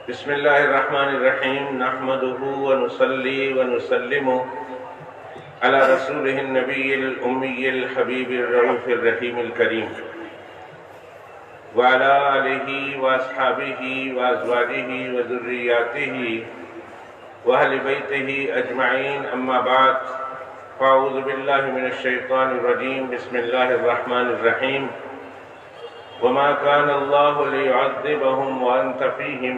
بسم اللہ الرحمن الرحیم نحمده ونصلی ونسلم علی رسولہ النبی الأمی الحبیب الرؤوف الرحیم الکریم وعلی آلہ واصحابہ وازواجہ وذریاتہ واہل بیتہ اجمعین اما بعد فاعوذ باللہ من الشیطان الرجیم بسم اللہ الرحمن الرحیم وما كان الله ليعذبهم وأنت فيهم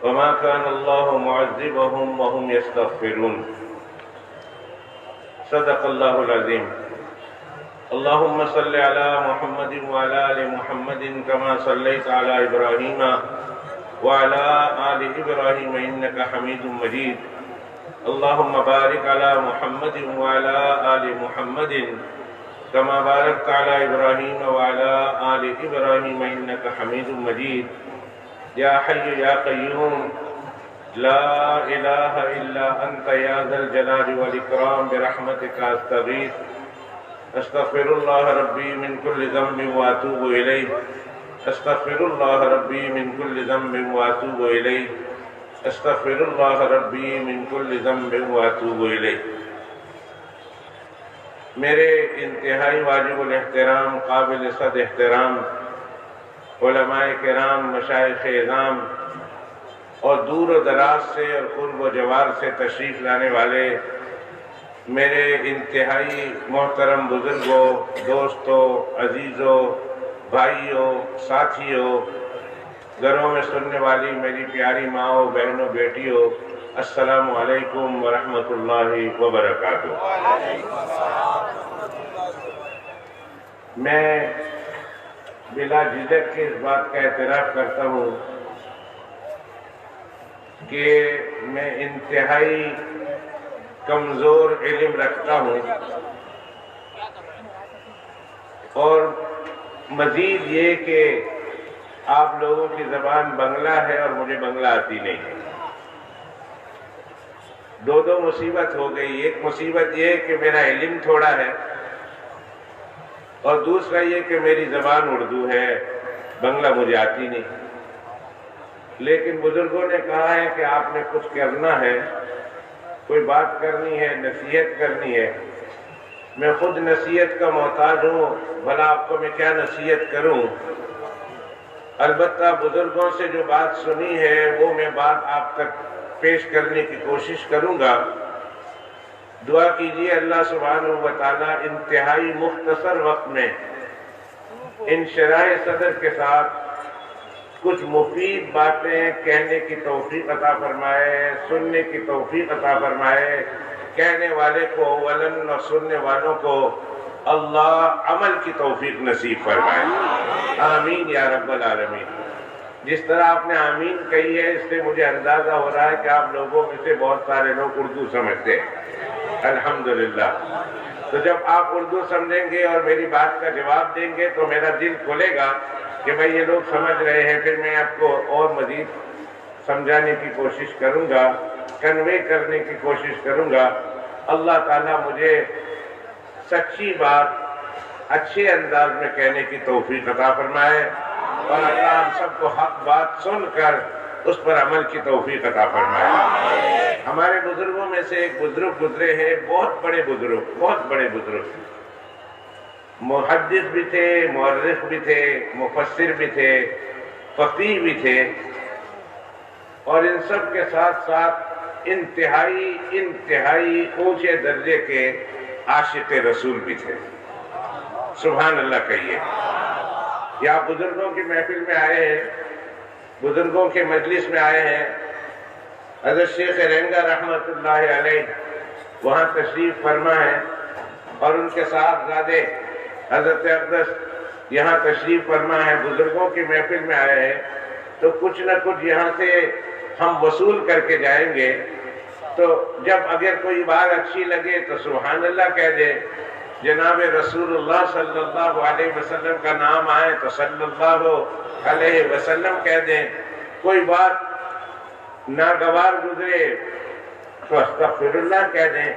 وما كان الله معذبهم وهم يستغفرون صدق الله العظيم اللهم صل على محمد وعلى آل محمد كما صليت على إبراهيم وعلى آل إبراهيم إنك حميد مجيد اللهم بارك على محمد وعلى آل محمد كما باركت على إبراهيم وعلى آل إبراهيم إنك حميد مجيد يا حي يا قيوم لا إله إلا أنت يا ذا الجلال والإكرام برحمتك أستغيث أستغفر الله ربي من كل ذنب وأتوب إليه أستغفر الله ربي من كل ذنب وأتوب إليه أستغفر الله ربي من كل ذنب وأتوب إليه میرے انتہائی واجب الاحترام قابل صد احترام علماء کرام مشائخ اعظام اور دور و دراز سے اور قرب و جوار سے تشریف لانے والے میرے انتہائی محترم بزرگوں دوستوں عزیزوں بھائیوں ساتھیوں گھروں میں سننے والی میری پیاری ماؤں بہنوں بیٹیوں السلام علیکم ورحمۃ اللہ وبرکاتہ۔ میں بلا جھجک کے اس بات کا اعتراف کرتا ہوں کہ میں انتہائی کمزور علم رکھتا ہوں اور مزید یہ کہ آپ لوگوں کی زبان بنگلہ ہے اور مجھے بنگلہ آتی نہیں ہے۔ دو مصیبت ہو گئی، ایک مصیبت یہ کہ میرا علم تھوڑا ہے اور دوسرا یہ کہ میری زبان اردو ہے، بنگلہ مجھے آتی نہیں۔ لیکن بزرگوں نے کہا ہے کہ آپ نے کچھ کرنا ہے، کوئی بات کرنی ہے، نصیحت کرنی ہے۔ میں خود نصیحت کا محتاج ہوں، بھلا آپ کو میں کیا نصیحت کروں؟ البتہ بزرگوں سے جو بات سنی ہے وہ میں بات آپ تک پیش کرنے کی کوشش کروں گا۔ دعا کیجئے اللہ سبحانہ و تعالی انتہائی مختصر وقت میں انشراح صدر کے ساتھ کچھ مفید باتیں کہنے کی توفیق عطا فرمائے، سننے کی توفیق عطا فرمائے، کہنے والے کو ولن اور سننے والوں کو اللہ عمل کی توفیق نصیب فرمائے، آمین یا رب العالمین۔ جس طرح آپ نے آمین کہی ہے اس سے مجھے اندازہ ہو رہا ہے کہ آپ لوگوں میں سے بہت سارے لوگ اردو سمجھتے ہیں، الحمدللہ۔ تو جب آپ اردو سمجھیں گے اور میری بات کا جواب دیں گے تو میرا دل کھلے گا کہ بھئی یہ لوگ سمجھ رہے ہیں، پھر میں آپ کو اور مزید سمجھانے کی کوشش کروں گا، کنوے کرنے کی کوشش کروں گا۔ اللہ تعالیٰ مجھے سچی بات اچھے انداز میں کہنے کی توفیق عطا فرمائے اور اللہ ہم سب کو حق بات سن کر اس پر عمل کی توفیق عطا فرمائے۔ ہمارے بزرگوں میں سے ایک بزرگ گزرے ہیں، بہت بڑے بزرگ، محدث بھی تھے، مورخ بھی تھے، مفسر بھی تھے، فقیہ بھی تھے، اور ان سب کے ساتھ ساتھ انتہائی اونچے درجے کے عاشق رسول بھی تھے۔ سبحان اللہ کہیے۔ یا بزرگوں کی محفل میں آئے ہیں، بزرگوں کے مجلس میں آئے ہیں، حضرت شیخ رنگا رحمت اللہ علیہ وہاں تشریف فرما ہے اور ان کے صاحبزادے حضرت اقدس یہاں تشریف فرما ہے، بزرگوں کی محفل میں آئے ہیں تو کچھ نہ کچھ یہاں سے ہم وصول کر کے جائیں گے۔ تو جب اگر کوئی بات اچھی لگے تو سبحان اللہ کہہ دیں، جناب رسول اللہ صلی اللہ علیہ وسلم کا نام آئے تو صلی اللہ علیہ وسلم کہہ دیں، کوئی بات ناگوار گزرے تو استغفر اللہ کہہ دیں،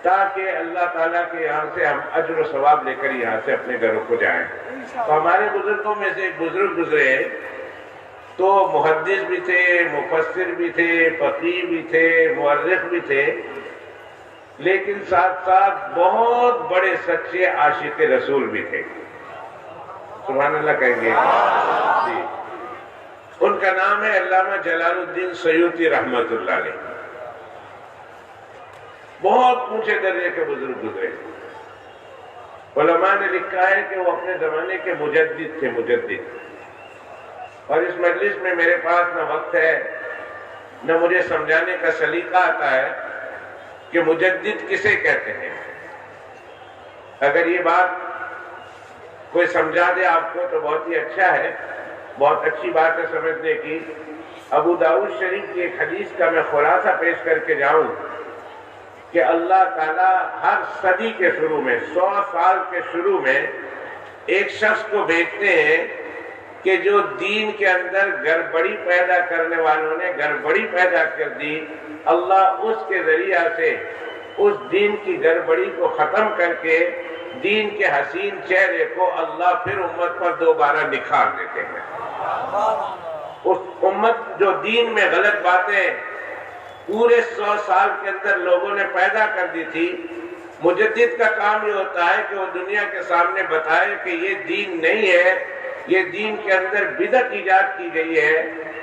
تاکہ اللہ تعالیٰ کے یہاں سے ہم اجر و ثواب لے کر یہاں سے اپنے گھروں کو جائیں۔ تو ہمارے بزرگوں میں سے ایک بزرگ گزرے تو محدث بھی تھے، مفسر بھی تھے، فقیہ بھی تھے، مورخ بھی تھے، لیکن ساتھ ساتھ بہت بڑے سچے عاشق رسول بھی تھے۔ سبحان اللہ کہیں گے جی۔ ان کا نام ہے علامہ جلال الدین سیوطی رحمت اللہ علیہ۔ بہت اونچے درجے کے بزرگ گزرے۔ علماء نے لکھا ہے کہ وہ اپنے زمانے کے مجدد تھے، مجدد۔ اور اس مجلس میں میرے پاس نہ وقت ہے نہ مجھے سمجھانے کا سلیقہ آتا ہے کہ مجدد کسے کہتے ہیں۔ اگر یہ بات کوئی سمجھا دے آپ کو تو بہت ہی اچھا ہے، بہت اچھی بات ہے سمجھنے کی۔ ابو داؤد شریف کی ایک حدیث کا میں خلاصہ پیش کر کے جاؤں کہ اللہ تعالیٰ ہر صدی کے شروع میں، 100 سال کے شروع میں ایک شخص کو بھیجتے ہیں کہ جو دین کے اندر گڑبڑی پیدا کرنے والوں نے گڑبڑی پیدا کر دی، اللہ اس کے ذریعہ سے اس دین کی گڑبڑی کو ختم کر کے دین کے حسین چہرے کو اللہ پھر امت پر دوبارہ نکھار دیتے ہیں۔ اس امت جو دین میں غلط باتیں پورے 100 سال کے اندر لوگوں نے پیدا کر دی تھی، مجدد کا کام یہ ہوتا ہے کہ وہ دنیا کے سامنے بتائے کہ یہ دین نہیں ہے، یہ دین کے اندر بدعت ایجاد کی گئی ہے،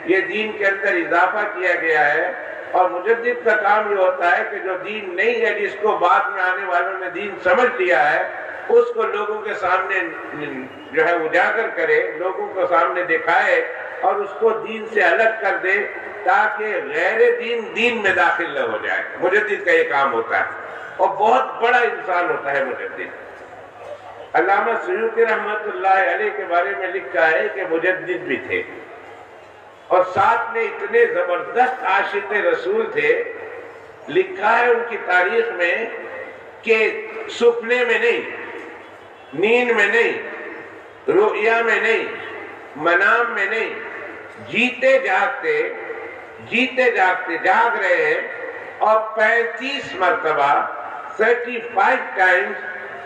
یہ دین کے اندر اضافہ کیا گیا ہے۔ اور مجدد کا کام یہ ہوتا ہے کہ جو دین نہیں ہے، جس کو بعد میں آنے والوں نے دین سمجھ لیا ہے، اس کو لوگوں کے سامنے جو ہے اجاگر کرے، لوگوں کو سامنے دکھائے اور اس کو دین سے الگ کر دے تاکہ غیر دین میں داخل نہ ہو جائے۔ مجدد کا یہ کام ہوتا ہے اور بہت بڑا انسان ہوتا ہے مجدد۔ علامہ سیوطی رحمت اللہ علیہ کے بارے میں لکھا ہے کہ مجدد بھی تھے اور ساتھ میں اتنے زبردست عاشق رسول تھے، لکھا ہے ان کی تاریخ میں کہ سپنے میں نہیں، نیند میں نہیں، رؤیا میں نہیں، منام میں نہیں، جیتے جاگتے جاگ رہے ہیں اور 35 مرتبہ 35 ٹائمز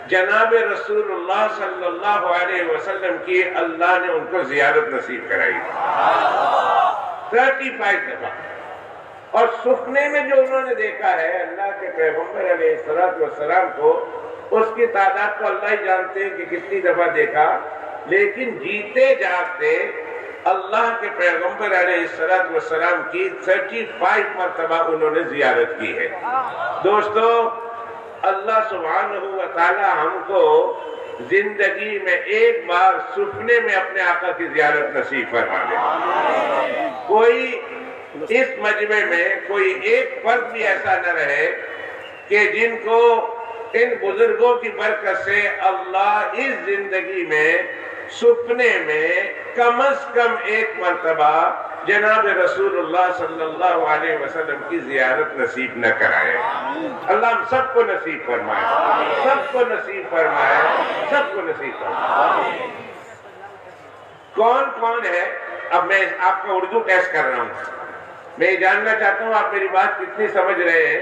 جناب رسول اللہ صلی اللہ علیہ وسلم کی اللہ نے ان کو زیارت نصیب کرائی، 35 دفعہ۔ اور سپنے میں جو انہوں نے دیکھا ہے اللہ کے پیغمبر علیہ السلام کو، اس کی تعداد تو اللہ ہی جانتے ہیں کہ کتنی دفعہ دیکھا، لیکن جیتے جاگتے اللہ کے پیغمبر علیہ السلام کی 35 مرتبہ انہوں نے زیارت کی ہے۔ دوستو، اللہ سبحانہ و تعالی ہم کو زندگی میں ایک بار سپنے میں اپنے آقا کی زیارت نصیب فرما دے۔ کوئی اس مجمع میں کوئی ایک فرد بھی ایسا نہ رہے کہ جن کو ان بزرگوں کی برکت سے اللہ اس زندگی میں سپنے میں کم از کم ایک مرتبہ جناب رسول اللہ صلی اللہ علیہ وسلم کی زیارت نصیب نہ کرائے۔ اللہ ہم سب کو نصیب فرمائے، سب کو نصیب فرمائے، سب کو نصیب فرمائے۔ کون کون ہے؟ اب میں آپ کا اردو ٹیسٹ کر رہا ہوں، میں یہ جاننا چاہتا ہوں آپ میری بات کتنی سمجھ رہے ہیں،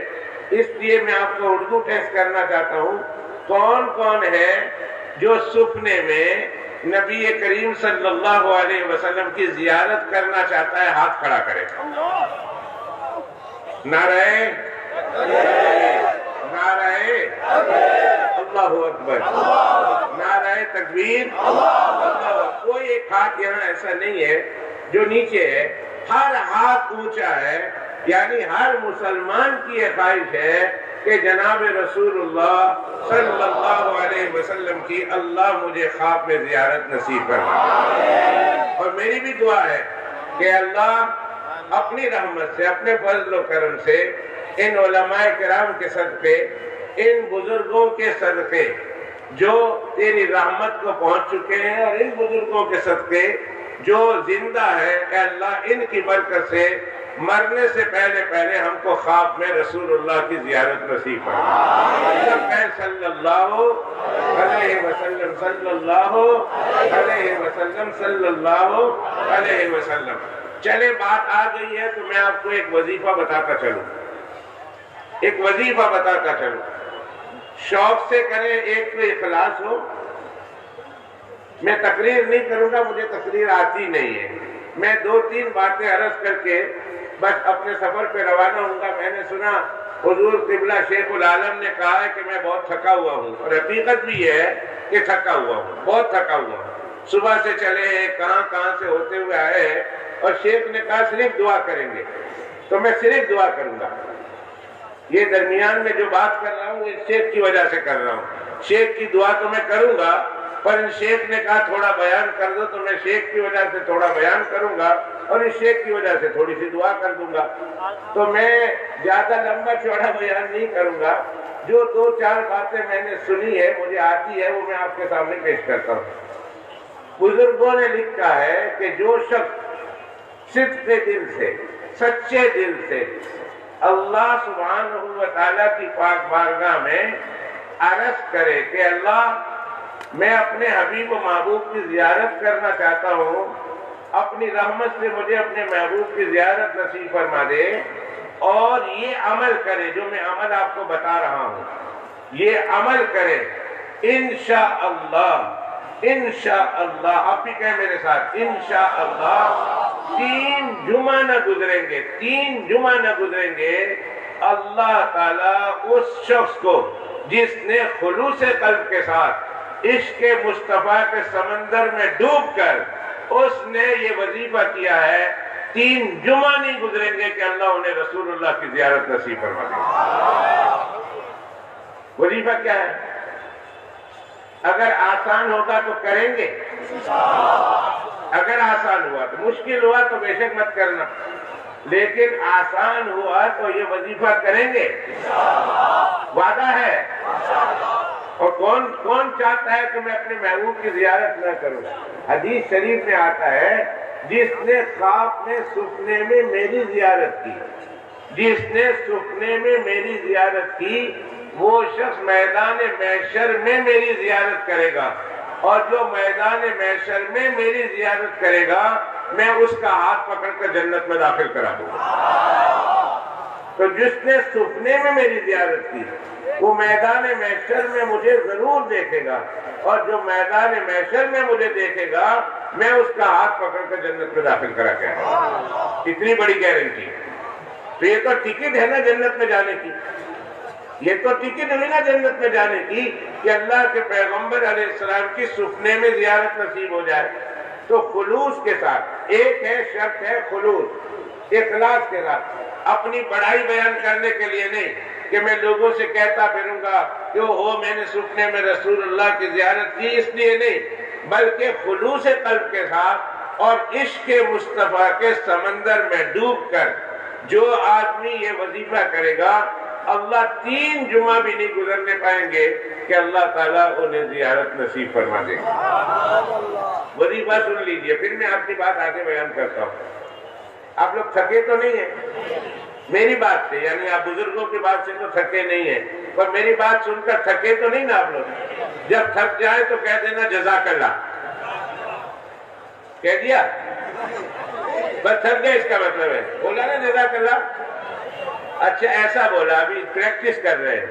اس لیے میں آپ کو اردو ٹیسٹ کرنا چاہتا ہوں۔ کون کون ہے جو سپنے میں نبی کریم صلی اللہ علیہ وسلم کی زیارت کرنا چاہتا ہے؟ ہاتھ کھڑا کرے۔ نعرہ اللہ اکبر، نعرہ تکبیر۔ کوئی ایک ہاتھ یہاں ایسا نہیں ہے جو نیچے ہے، ہر ہاتھ اونچا ہے، یعنی ہر مسلمان کی یہ خواہش ہے کہ جناب رسول اللہ صلی اللہ علیہ وسلم کی اللہ مجھے خواب میں زیارت نصیب فرمائے۔ اور میری بھی دعا ہے کہ اللہ اپنی رحمت سے، اپنے فضل و کرم سے ان علماء کرام کے صدقے، ان بزرگوں کے صدقے جو تیری رحمت کو پہنچ چکے ہیں، اور ان بزرگوں کے صدقے جو زندہ ہے، اے اللہ ان کی برکت سے مرنے سے پہلے ہم کو خواب میں رسول اللہ کی زیارت نصیب فرمائے۔ صلی اللہ علیہ وسلم، صلی اللہ علیہ وسلم، صلی اللہ علیہ وسلم۔ چلے بات آ گئی ہے تو میں آپ کو ایک وظیفہ بتاتا چلوں، ایک وظیفہ بتاتا چلوں، شوق سے کریں، ایک تو اخلاص ہو۔ میں تقریر نہیں کروں گا، مجھے تقریر آتی نہیں ہے، میں 2-3 باتیں عرض کر کے بس اپنے سفر پہ روانہ ہوں گا۔ میں نے سنا حضور قبلہ شیخ العالم نے کہا ہے کہ میں بہت تھکا ہوا ہوں، اور حقیقت بھی یہ ہے کہ تھکا ہوا ہوں، بہت تھکا ہوا ہوں۔ صبح سے چلے ہیں، کہاں سے ہوتے ہوئے آئے ہیں، اور شیخ نے کہا صرف دعا کریں گے، تو میں صرف دعا کروں گا۔ یہ درمیان میں جو بات کر رہا ہوں اس شیخ کی وجہ سے کر رہا ہوں۔ شیخ کی دعا تو میں کروں گا، پر ان شیخ نے کہا تھوڑا بیان کر دو، تو میں شیخ کی وجہ سے تھوڑا بیان کروں گا، اور اس شیخ کی وجہ سے تھوڑی سی دعا کر دوں گا۔ تو میں زیادہ لمبا چوڑا بیان نہیں کروں گا، جو 2-4 باتیں میں نے سنی ہے، مجھے آتی ہے، وہ میں آپ کے سامنے پیش کرتا ہوں۔ بزرگوں نے لکھا ہے کہ جو شخص صدق دل سے، سچے دل سے اللہ سبحانہ و تعالیٰ کی پاک بارگاہ میں عرض کرے کہ اللہ میں اپنے حبیب و محبوب کی زیارت کرنا چاہتا ہوں، اپنی رحمت سے مجھے اپنے محبوب کی زیارت نصیب فرما دے، اور یہ عمل کرے جو میں عمل آپ کو بتا رہا ہوں، یہ عمل کرے، انشاءاللہ انشاءاللہ، آپ بھی کہیں میرے ساتھ، انشاءاللہ 3 جمعہ نہ گزریں گے، 3 جمعہ نہ گزریں گے، اللہ تعالیٰ اس شخص کو جس نے خلوص قلب کے ساتھ عشق مصطفیٰ کے سمندر میں ڈوب کر اس نے یہ وظیفہ کیا ہے، 3 جمعہ نہیں گزریں گے کہ اللہ انہیں رسول اللہ کی زیارت نصیب فرما دے۔ وظیفہ کیا ہے؟ اگر آسان ہوگا تو کریں گے، اگر آسان ہوا تو، مشکل ہوا تو بے شک مت کرنا، لیکن آسان ہوا تو یہ وظیفہ کریں گے، وعدہ ہے۔ اور کون چاہتا ہے کہ میں اپنے محبوب کی زیارت نہ کروں؟ حدیث شریف میں آتا ہے جس نے خواب میں سپنے میں میری زیارت کی، جس نے سپنے میں میری زیارت کی، وہ شخص میدان محشر میں میری زیارت کرے گا، اور جو میدان محشر میں میری زیارت کرے گا میں اس کا ہاتھ پکڑ کر جنت میں داخل کرا دوں گا۔ تو جس نے سپنے میں میری زیارت کی وہ میدان محشر میں مجھے ضرور دیکھے گا، اور جو میدان محشر میں مجھے دیکھے گا میں اس کا ہاتھ پکڑ کر جنت میں داخل کرا کے آؤں گا۔ اتنی بڑی گارنٹی۔ تو یہ تو ٹکٹ ہے نا جنت میں جانے کی، یہ تو ٹکٹ ہوئی نا جنت میں جانے کی کہ اللہ کے پیغمبر علیہ السلام کی سپنے میں زیارت نصیب ہو جائے۔ تو خلوص کے ساتھ، ایک ہے شرط ہے خلوص، اخلاص کے ساتھ، اپنی بڑائی بیان کرنے کے لیے نہیں کہ میں لوگوں سے کہتا پھروں گا کہ میں نے سپنے میں رسول اللہ کی زیارت کی، اس لیے نہیں، بلکہ خلوص قلب کے ساتھ اور عشق مصطفیٰ کے سمندر میں ڈوب کر جو آدمی یہ وظیفہ کرے گا، اللہ 3 جمعہ بھی نہیں گزرنے پائیں گے کہ اللہ تعالیٰ انہیں زیارت نصیب فرما دے گا۔ وظیفہ سن لیجئے، پھر میں اپنی بات آگے بیان کرتا ہوں۔ آپ لوگ تھکے تو نہیں ہیں میری بات سے، یعنی آپ بزرگوں کی بات سے تو تھکے نہیں ہیں، پر میری بات سن کر تھکے تو نہیں نا آپ لوگ؟ جب تھک جائے تو کہہ دینا جزاک اللہ، کہہ دیا بس تھک گئے، اس کا مطلب ہے بولا نا جزاک اللہ۔ اچھا ایسا بولا، ابھی پریکٹس کر رہے ہیں،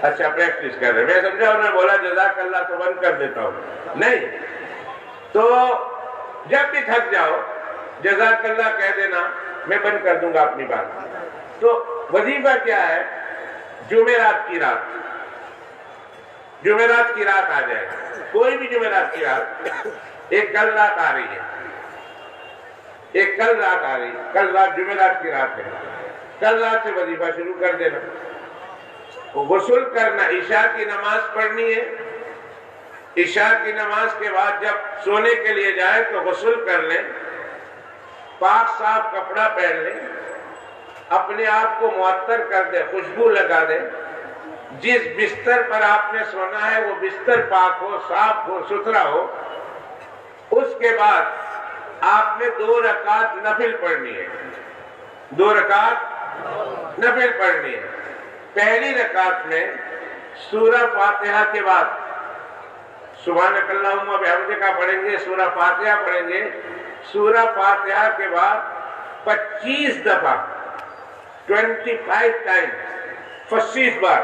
اچھا پریکٹس کر رہے ہیں، میں سمجھا انہوں نے بولا جزاک اللہ تو بند کر دیتا ہوں، نہیں۔ تو جب بھی تھک جاؤ جزاک اللہ کہہ دینا، میں بند کر دوں گا اپنی بات۔ تو وظیفہ کیا ہے؟ جمعرات کی رات، جمعرات کی رات آ جائے، کوئی بھی جمعرات کی رات، ایک کل رات آ رہی ہے، ایک کل رات آ رہی ہے، کل رات جمعرات کی رات ہے، کل رات سے وظیفہ شروع کر دینا، غسل کرنا، عشاء کی نماز پڑھنی ہے، عشاء کی نماز کے بعد جب سونے کے لیے جائے تو غسل کر لیں، پاک صاف کپڑا پہن لیں، اپنے آپ کو معطر کر دیں، خوشبو لگا دیں، جس بستر پر آپ نے سونا ہے وہ بستر پاک ہو، صاف ہو، ستھرا ہو۔ اس کے بعد آپ نے 2 رکعت نفل پڑھنی ہے، 2 رکعت نفل پڑھنی ہے۔ پہلی رکعت میں سورہ فاتحہ کے بعد سبحانک اللہم و بحمدک پڑھیں گے، سورہ فاتحہ پڑھیں گے، سورہ فاتحہ کے بعد 25 دفعہ 25 ٹائم، 25 بار،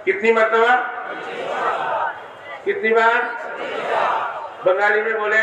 کتنی مرتبہ؟ کتنی بار؟ بنگالی میں بولے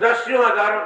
10,000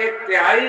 1/3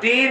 3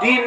3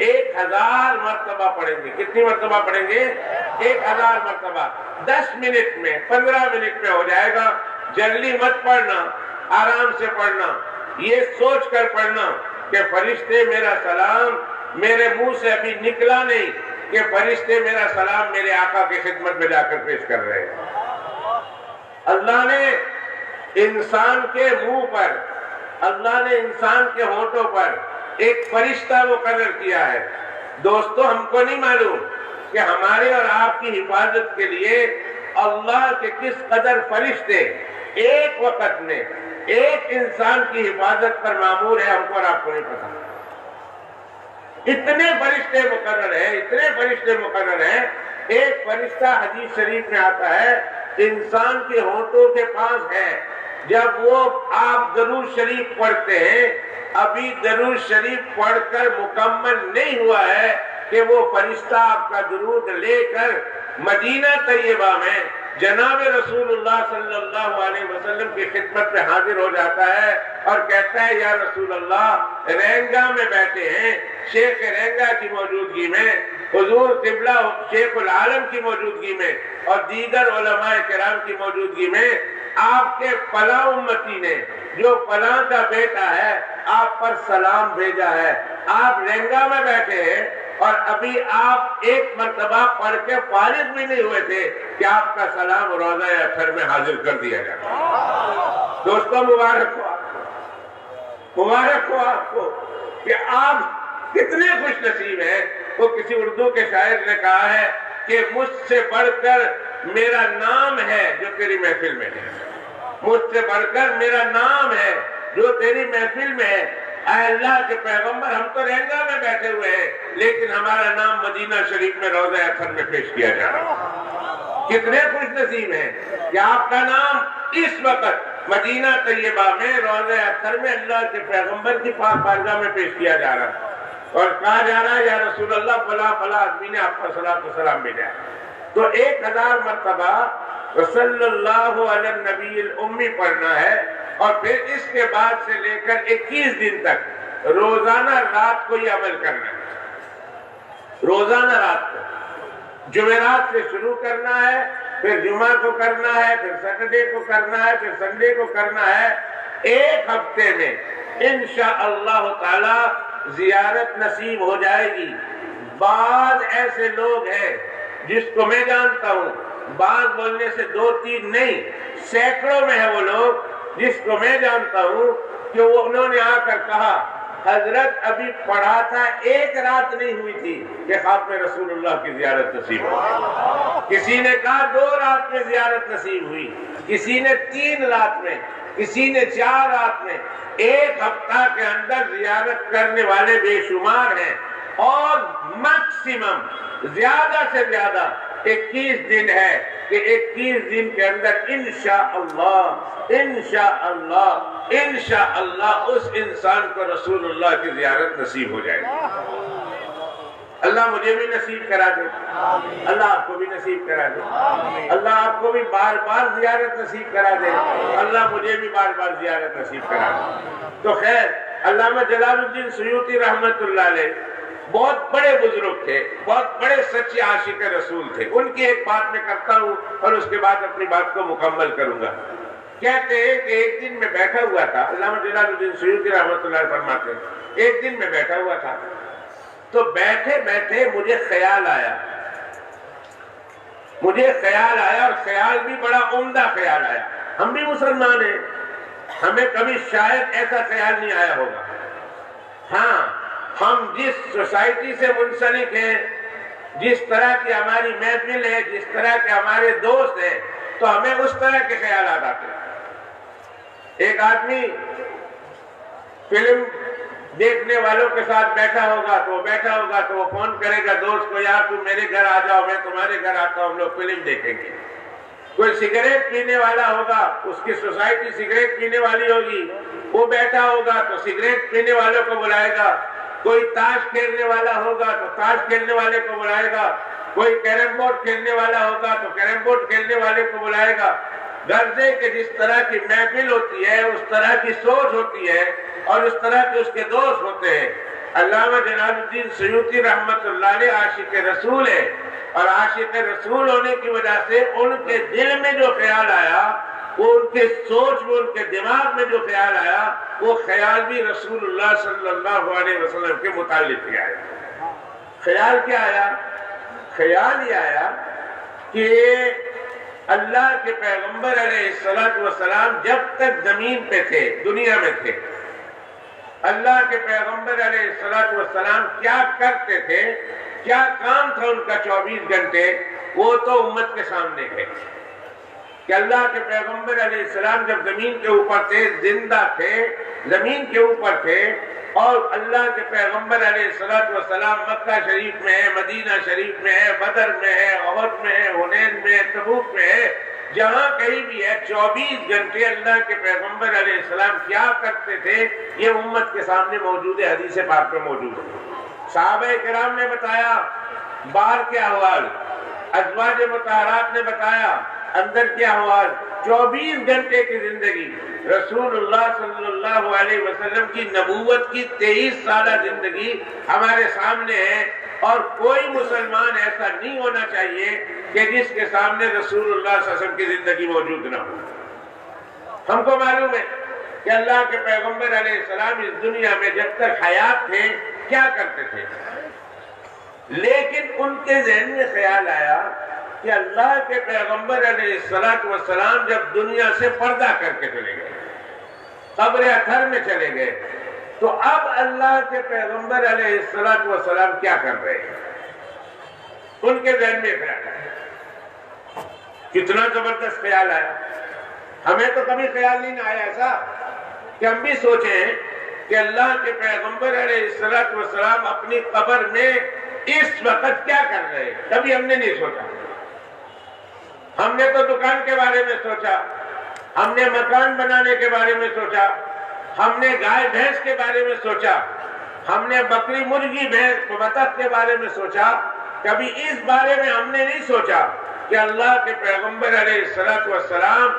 1000 مرتبہ پڑھیں گے. کتنی مرتبہ پڑھیں گے؟ 1000 مرتبہ. 10 منٹ میں 15 منٹ میں ہو جائے گا. جلدی مت پڑھنا، آرام سے پڑھنا، یہ سوچ کر پڑھنا کہ فرشتے میرا سلام میرے منہ سے ابھی نکلا نہیں کہ فرشتے میرا سلام میرے آقا کی خدمت میں جا کر پیش کر رہے ہیں. اللہ نے انسان کے منہ پر، اللہ نے انسان کے ہونٹوں پر ایک فرشتہ مقرر کیا ہے. دوستو ہم کو نہیں معلوم کہ ہمارے اور آپ کی حفاظت کے لیے اللہ کے کس قدر فرشتے ایک وقت میں ایک انسان کی حفاظت پر مامور ہے. ہم کو اور آپ کو نہیں پتا. اتنے فرشتے مقرر ہیں، اتنے فرشتے مقرر ہیں. ایک فرشتہ حدیث شریف میں آتا ہے انسان کے ہونٹوں کے پاس ہے. جب وہ آپ درود شریف پڑھتے ہیں، ابھی درود شریف پڑھ کر مکمل نہیں ہوا ہے کہ وہ فرشتہ آپ کا درود لے کر مدینہ طیبہ میں جناب رسول اللہ صلی اللہ علیہ وسلم کی خدمت میں حاضر ہو جاتا ہے اور کہتا ہے یا رسول اللہ، رینگا میں بیٹھے ہیں، شیخ رینگا کی موجودگی میں، حضور قبلہ شیخ العالم کی موجودگی میں اور دیگر علماء کرام کی موجودگی میں آپ کے فلاں امتی نے جو فلاں کا بیٹا ہے آپ پر سلام بھیجا ہے. آپ رینگا میں بیٹھے ہیں اور ابھی آپ ایک مرتبہ پڑھ کے فارغ بھی نہیں ہوئے تھے کہ آپ کا سلام روضہ اطہر میں حاضر کر دیا جاتا. دوستوں مبارک ہو آپ کو، مبارک ہو آپ کو کہ آپ کتنے خوش نصیب ہیں. وہ کسی اردو کے شاعر نے کہا ہے کہ مجھ سے بڑھ کر میرا نام ہے جو تیری محفل میں ہے. مجھ سے بڑھ کر میرا نام ہے جو تیری محفل میں ہے. اے اللہ کے پیغمبر، ہم تو رینگا میں بیٹھے ہوئے ہیں لیکن ہمارا نام مدینہ شریف میں روضہ اطہر میں پیش کیا جا رہا ہے. کتنے خوش نصیب ہیں کہ آپ کا نام اس وقت مدینہ طیبہ میں روضہ اطہر میں اللہ کے پیغمبر کی پاک بارگاہ میں پیش کیا جا رہا ہے اور کہا جا رہا ہے یا رسول اللہ فلاں فلاں آدمی نے آپ پر صلاۃ و سلام بھیجا. تو 1000 مرتبہ صلی اللہ علیہ النبی الامی پڑھنا ہے اور پھر اس کے بعد سے لے کر 21 دن تک روزانہ رات کو یہ عمل کرنا ہے. روزانہ رات کو جمعرات سے شروع کرنا ہے، پھر جمعہ کو کرنا ہے، پھر سیٹرڈے کو کرنا ہے، پھر سنڈے کو کرنا ہے. ایک ہفتے میں انشاءاللہ تعالی زیارت نصیب ہو جائے گی. بعض ایسے لوگ ہیں جس کو میں جانتا ہوں، بعض بولنے سے 2-3 نہیں، سینکڑوں میں ہے وہ لوگ جس کو میں جانتا ہوں کہ وہ انہوں نے آ کر کہا حضرت ابھی پڑھا تھا، ایک رات نہیں ہوئی تھی کہ خواب میں رسول اللہ کی زیارت نصیب ہو. کسی نے کہا 2 رات میں زیارت نصیب ہوئی، کسی نے 3 رات میں، کسی نے 4 رات میں. ایک ہفتہ کے اندر زیارت کرنے والے بے شمار ہیں اور میکسیمم زیادہ سے زیادہ 21 دن ہے کہ 21 دن کے اندر انشاءاللہ اس انسان کو رسول اللہ کی زیارت نصیب ہو جائے گی. اللہ مجھے بھی نصیب کرا دے، اللہ آپ کو بھی نصیب کرا دے، اللہ آپ کو بھی بار بار زیارت نصیب کرا دے، اللہ مجھے بھی بار بار زیارت نصیب کرا دے. تو خیر، علامہ جلال الدین سیوطی رحمت اللہ علیہ بہت بڑے بزرگ تھے، بہت بڑے سچے عاشق رسول تھے. ان کی ایک بات میں کرتا ہوں اور اس کے بعد اپنی بات کو مکمل کروں گا. کہتے ہیں کہ ایک دن میں بیٹھا ہوا تھا، علامہ جلال الدین سیوطی رحمت اللہ علیہ فرماتے ہیں ایک دن میں بیٹھا ہوا تھا تو بیٹھے بیٹھے مجھے خیال آیا اور خیال بھی بڑا عمدہ خیال آیا. ہم بھی مسلمان ہیں، ہمیں کبھی شاید ایسا خیال نہیں آیا ہوگا. ہاں، ہم جس سوسائٹی سے منسلک ہیں، جس طرح کی ہماری محفل ہے، جس طرح کے ہمارے دوست ہیں، تو ہمیں اس طرح کے خیالات آتے ہیں. ایک آدمی فلم دیکھنے والوں کے ساتھ بیٹھا ہوگا تو وہ فون کرے گا دوست کو، یار تم میرے گھر آ جاؤ، میں تمہارے گھر آتا ہوں، ہم لوگ فلم دیکھیں گے. کوئی سگریٹ پینے والا ہوگا، اس کی سوسائٹی سگریٹ پینے والی ہوگی، وہ بیٹھا ہوگا تو سگریٹ پینے والوں کو بلائے گا. کوئی تاش کھیلنے والا ہوگا تو تاش کھیلنے والے کو بلائے گا. کوئی کیرم بورڈ کھیلنے والا ہوگا تو کیرم بورڈ کھیلنے والے کو بلائے گا. غرضے کہ جس طرح کی محفل ہوتی ہے اس طرح کی سوچ ہوتی ہے اور اس طرح کے اس کے دوست ہوتے ہیں. علامہ جلال الدین سیوطی رحمت اللہ علیہ عاشق رسول ہے، اور عاشق رسول ہونے کی وجہ سے ان کے دل میں جو خیال آیا، وہ ان کے سوچ میں، ان کے دماغ میں جو خیال آیا، وہ خیال بھی رسول اللہ صلی اللہ علیہ وسلم کے متعلق ہی آیا۔ خیال کیا آیا؟ خیال یہ آیا کہ اللہ کے پیغمبر علیہ السلام جب تک زمین پہ تھے، دنیا میں تھے، اللہ کے پیغمبر علیہ السلام کیا کرتے تھے، کیا کام تھا ان کا 24 گھنٹے، وہ تو امت کے سامنے ہے کہ اللہ کے پیغمبر علیہ السلام جب زمین کے اوپر تھے، زندہ تھے، زمین کے اوپر تھے، اور اللہ کے پیغمبر علیہ السلام مکہ شریف میں ہے، مدینہ شریف میں ہے، بدر میں ہے، احد میں ہے، حنین میں ہے، تبوک میں ہے، جہاں کہیں بھی ہے، 24 گھنٹے اللہ کے پیغمبر علیہ السلام کیا کرتے تھے، یہ امت کے سامنے موجود ہے، حدیث پاک میں موجود ہے۔ صحابہ کرام نے بتایا باہر کے احوال، ازواج مطہرات نے بتایا اندر کے احوال، 24 گھنٹے کی زندگی، رسول اللہ صلی اللہ علیہ وسلم کی نبوت کی 23 سالہ زندگی ہمارے سامنے ہے، اور کوئی مسلمان ایسا نہیں ہونا چاہیے کہ جس کے سامنے رسول اللہ صلی اللہ علیہ وسلم کی زندگی موجود نہ ہو۔ ہم کو معلوم ہے کہ اللہ کے پیغمبر علیہ السلام اس دنیا میں جب تک حیات تھے کیا کرتے تھے، لیکن ان کے ذہن میں خیال آیا کہ اللہ کے پیغمبر علیہ السلام جب دنیا سے پردہ کر کے چلے گئے، قبر اطہر میں چلے گئے، تو اب اللہ کے پیغمبر علیہ السلام کیا کر رہے ہیں، ان کے ذہن میں خیال آیا۔ کتنا زبردست خیال آیا! ہمیں تو کبھی خیال نہیں آیا ایسا کہ ہم بھی سوچیں کہ اللہ کے پیغمبر علیہ السلام اپنی قبر میں اس وقت کیا کر رہے ہیں، کبھی ہم نے نہیں سوچا۔ ہم نے تو دکان کے بارے میں سوچا، ہم نے مکان بنانے کے بارے میں سوچا، ہم نے گائے بھینس کے بارے میں سوچا، ہم نے بکری مرغی بھینس بطخ کے بارے میں سوچا، کبھی اس بارے میں ہم نے نہیں سوچا کہ اللہ کے پیغمبر علیہ السلام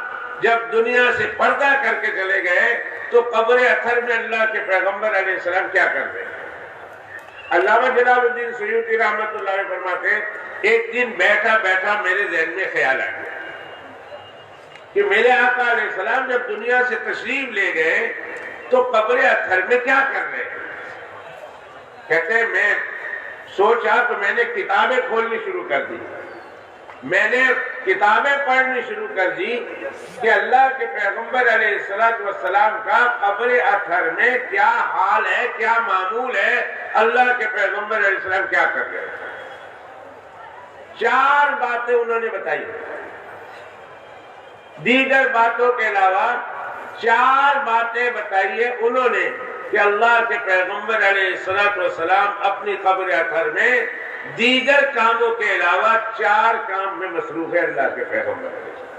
جب دنیا سے پردہ کر کے چلے گئے تو قبر اطہر میں اللہ کے پیغمبر علیہ السلام کیا کر رہے ہیں۔ علامہ جلال الدین سیوطی رحمت اللہ علیہ فرماتے ہیں ایک دن بیٹھا بیٹھا میرے ذہن میں خیال آ گیا کہ میرے آقا علیہ السلام جب دنیا سے تشریف لے گئے تو قبر اطہر میں کیا کر رہے ہیں۔ کہتے ہیں میں سوچا تو میں نے کتابیں کھولنی شروع کر دی، میں نے کتابیں پڑھنی شروع کر دی کہ اللہ کے پیغمبر علیہ السلام کا قبر اطہر میں کیا حال ہے، کیا معمول ہے، اللہ کے پیغمبر علیہ السلام کیا کر رہے ہیں۔ 4 باتیں انہوں نے بتائی، دیگر باتوں کے علاوہ 4 باتیں بتائی ہے انہوں نے کہ اللہ کے پیغمبر علیہ السلام اپنی قبر اطہر میں دیگر کاموں کے علاوہ 4 کام میں مصروف ہے اللہ کے پیغمبر علیہ السلام۔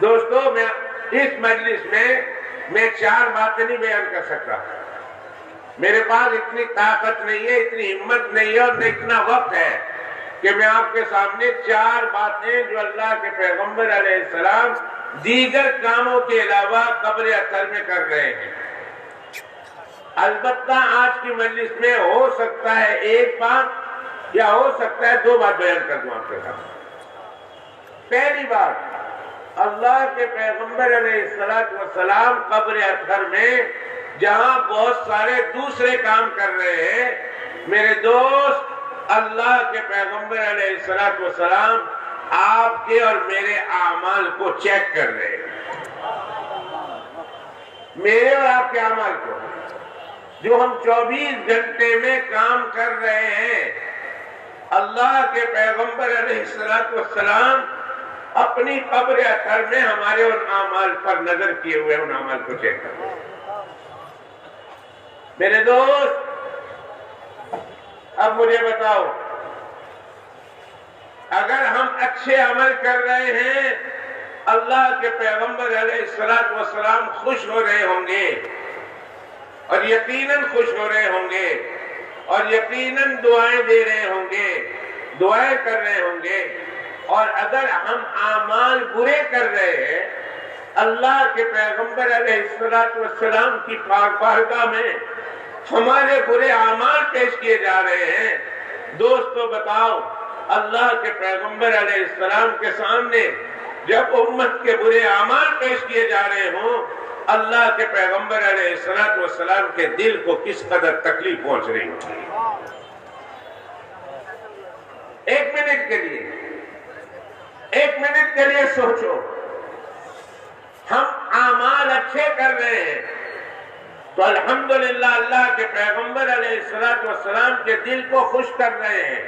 دوستو میں اس مجلس میں 4 باتیں نہیں بیان کر سکتا، میرے پاس اتنی طاقت نہیں ہے، اتنی ہمت نہیں ہے، اور نہ اتنا وقت ہے کہ میں آپ کے سامنے 4 باتیں جو اللہ کے پیغمبر علیہ السلام دیگر کاموں کے علاوہ قبر اطہر میں کر رہے ہیں۔ البتہ آج کی مجلس میں ہو سکتا ہے 1 بات یا ہو سکتا ہے 2 بات بیان کر دوں آپ کے سامنے۔ پہلی بات، اللہ کے پیغمبر علیہ السلام قبر اطہر میں جہاں بہت سارے دوسرے کام کر رہے ہیں، میرے دوست اللہ کے پیغمبر علیہ السلام آپ کے اور میرے اعمال کو چیک کر رہے ہیں، میرے اور آپ کے اعمال کو، جو ہم 24 گھنٹے میں کام کر رہے ہیں۔ اللہ کے پیغمبر علیہ السلام اپنی قبر اطہر میں ہمارے ان اعمال پر نظر کیے ہوئے ان اعمال کو چیک کر رہے ہیں۔ میرے دوست اب مجھے بتاؤ، اگر ہم اچھے عمل کر رہے ہیں اللہ کے پیغمبر علیہ السلام خوش ہو رہے ہوں گے، اور یقیناً خوش ہو رہے ہوں گے، اور یقیناً دعائیں دے رہے ہوں گے، دعائیں کر رہے ہوں گے۔ اور اگر ہم اعمال برے کر رہے ہیں، اللہ کے پیغمبر علیہ السلام کی پاک بارگاہ میں ہمارے برے اعمال پیش کیے جا رہے ہیں۔ دوستو بتاؤ، اللہ کے پیغمبر علیہ السلام کے سامنے جب امت کے برے اعمال پیش کیے جا رہے ہوں، اللہ کے پیغمبر علیہ السلام کے دل کو کس قدر تکلیف پہنچ رہی ہوگی۔ ایک منٹ کے لیے سوچو، ہم اعمال اچھے کر رہے ہیں تو الحمدللہ اللہ کے پیغمبر علیہ السلام کے دل کو خوش کر رہے ہیں،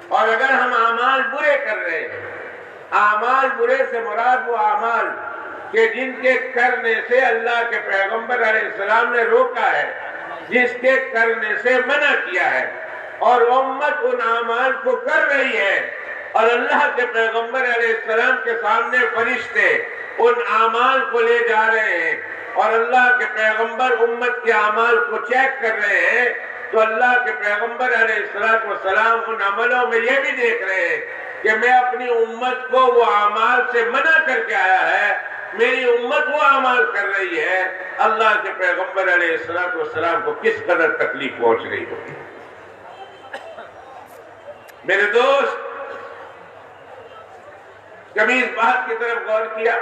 اور اگر ہم اعمال برے کر رہے ہیں، اعمال برے سے مراد وہ اعمال کہ جن کے کرنے سے اللہ کے پیغمبر علیہ السلام نے روکا ہے، جس کے کرنے سے منع کیا ہے، اور امت ان اعمال کو کر رہی ہے، اور اللہ کے پیغمبر علیہ السلام کے سامنے فرشتے ان اعمال کو لے جا رہے ہیں، اور اللہ کے پیغمبر امت کے اعمال کو چیک کر رہے ہیں، تو اللہ کے پیغمبر علیہ السلام ان عملوں میں یہ بھی دیکھ رہے ہیں کہ میں اپنی امت کو وہ اعمال سے منع کر کے آیا ہے، میری امت وہ اعمال کر رہی ہے، اللہ کے پیغمبر علیہ السلام کو کس قدر تکلیف پہنچ رہی ہوگی۔ میرے دوست، کبھی اس بات کی طرف غور کیا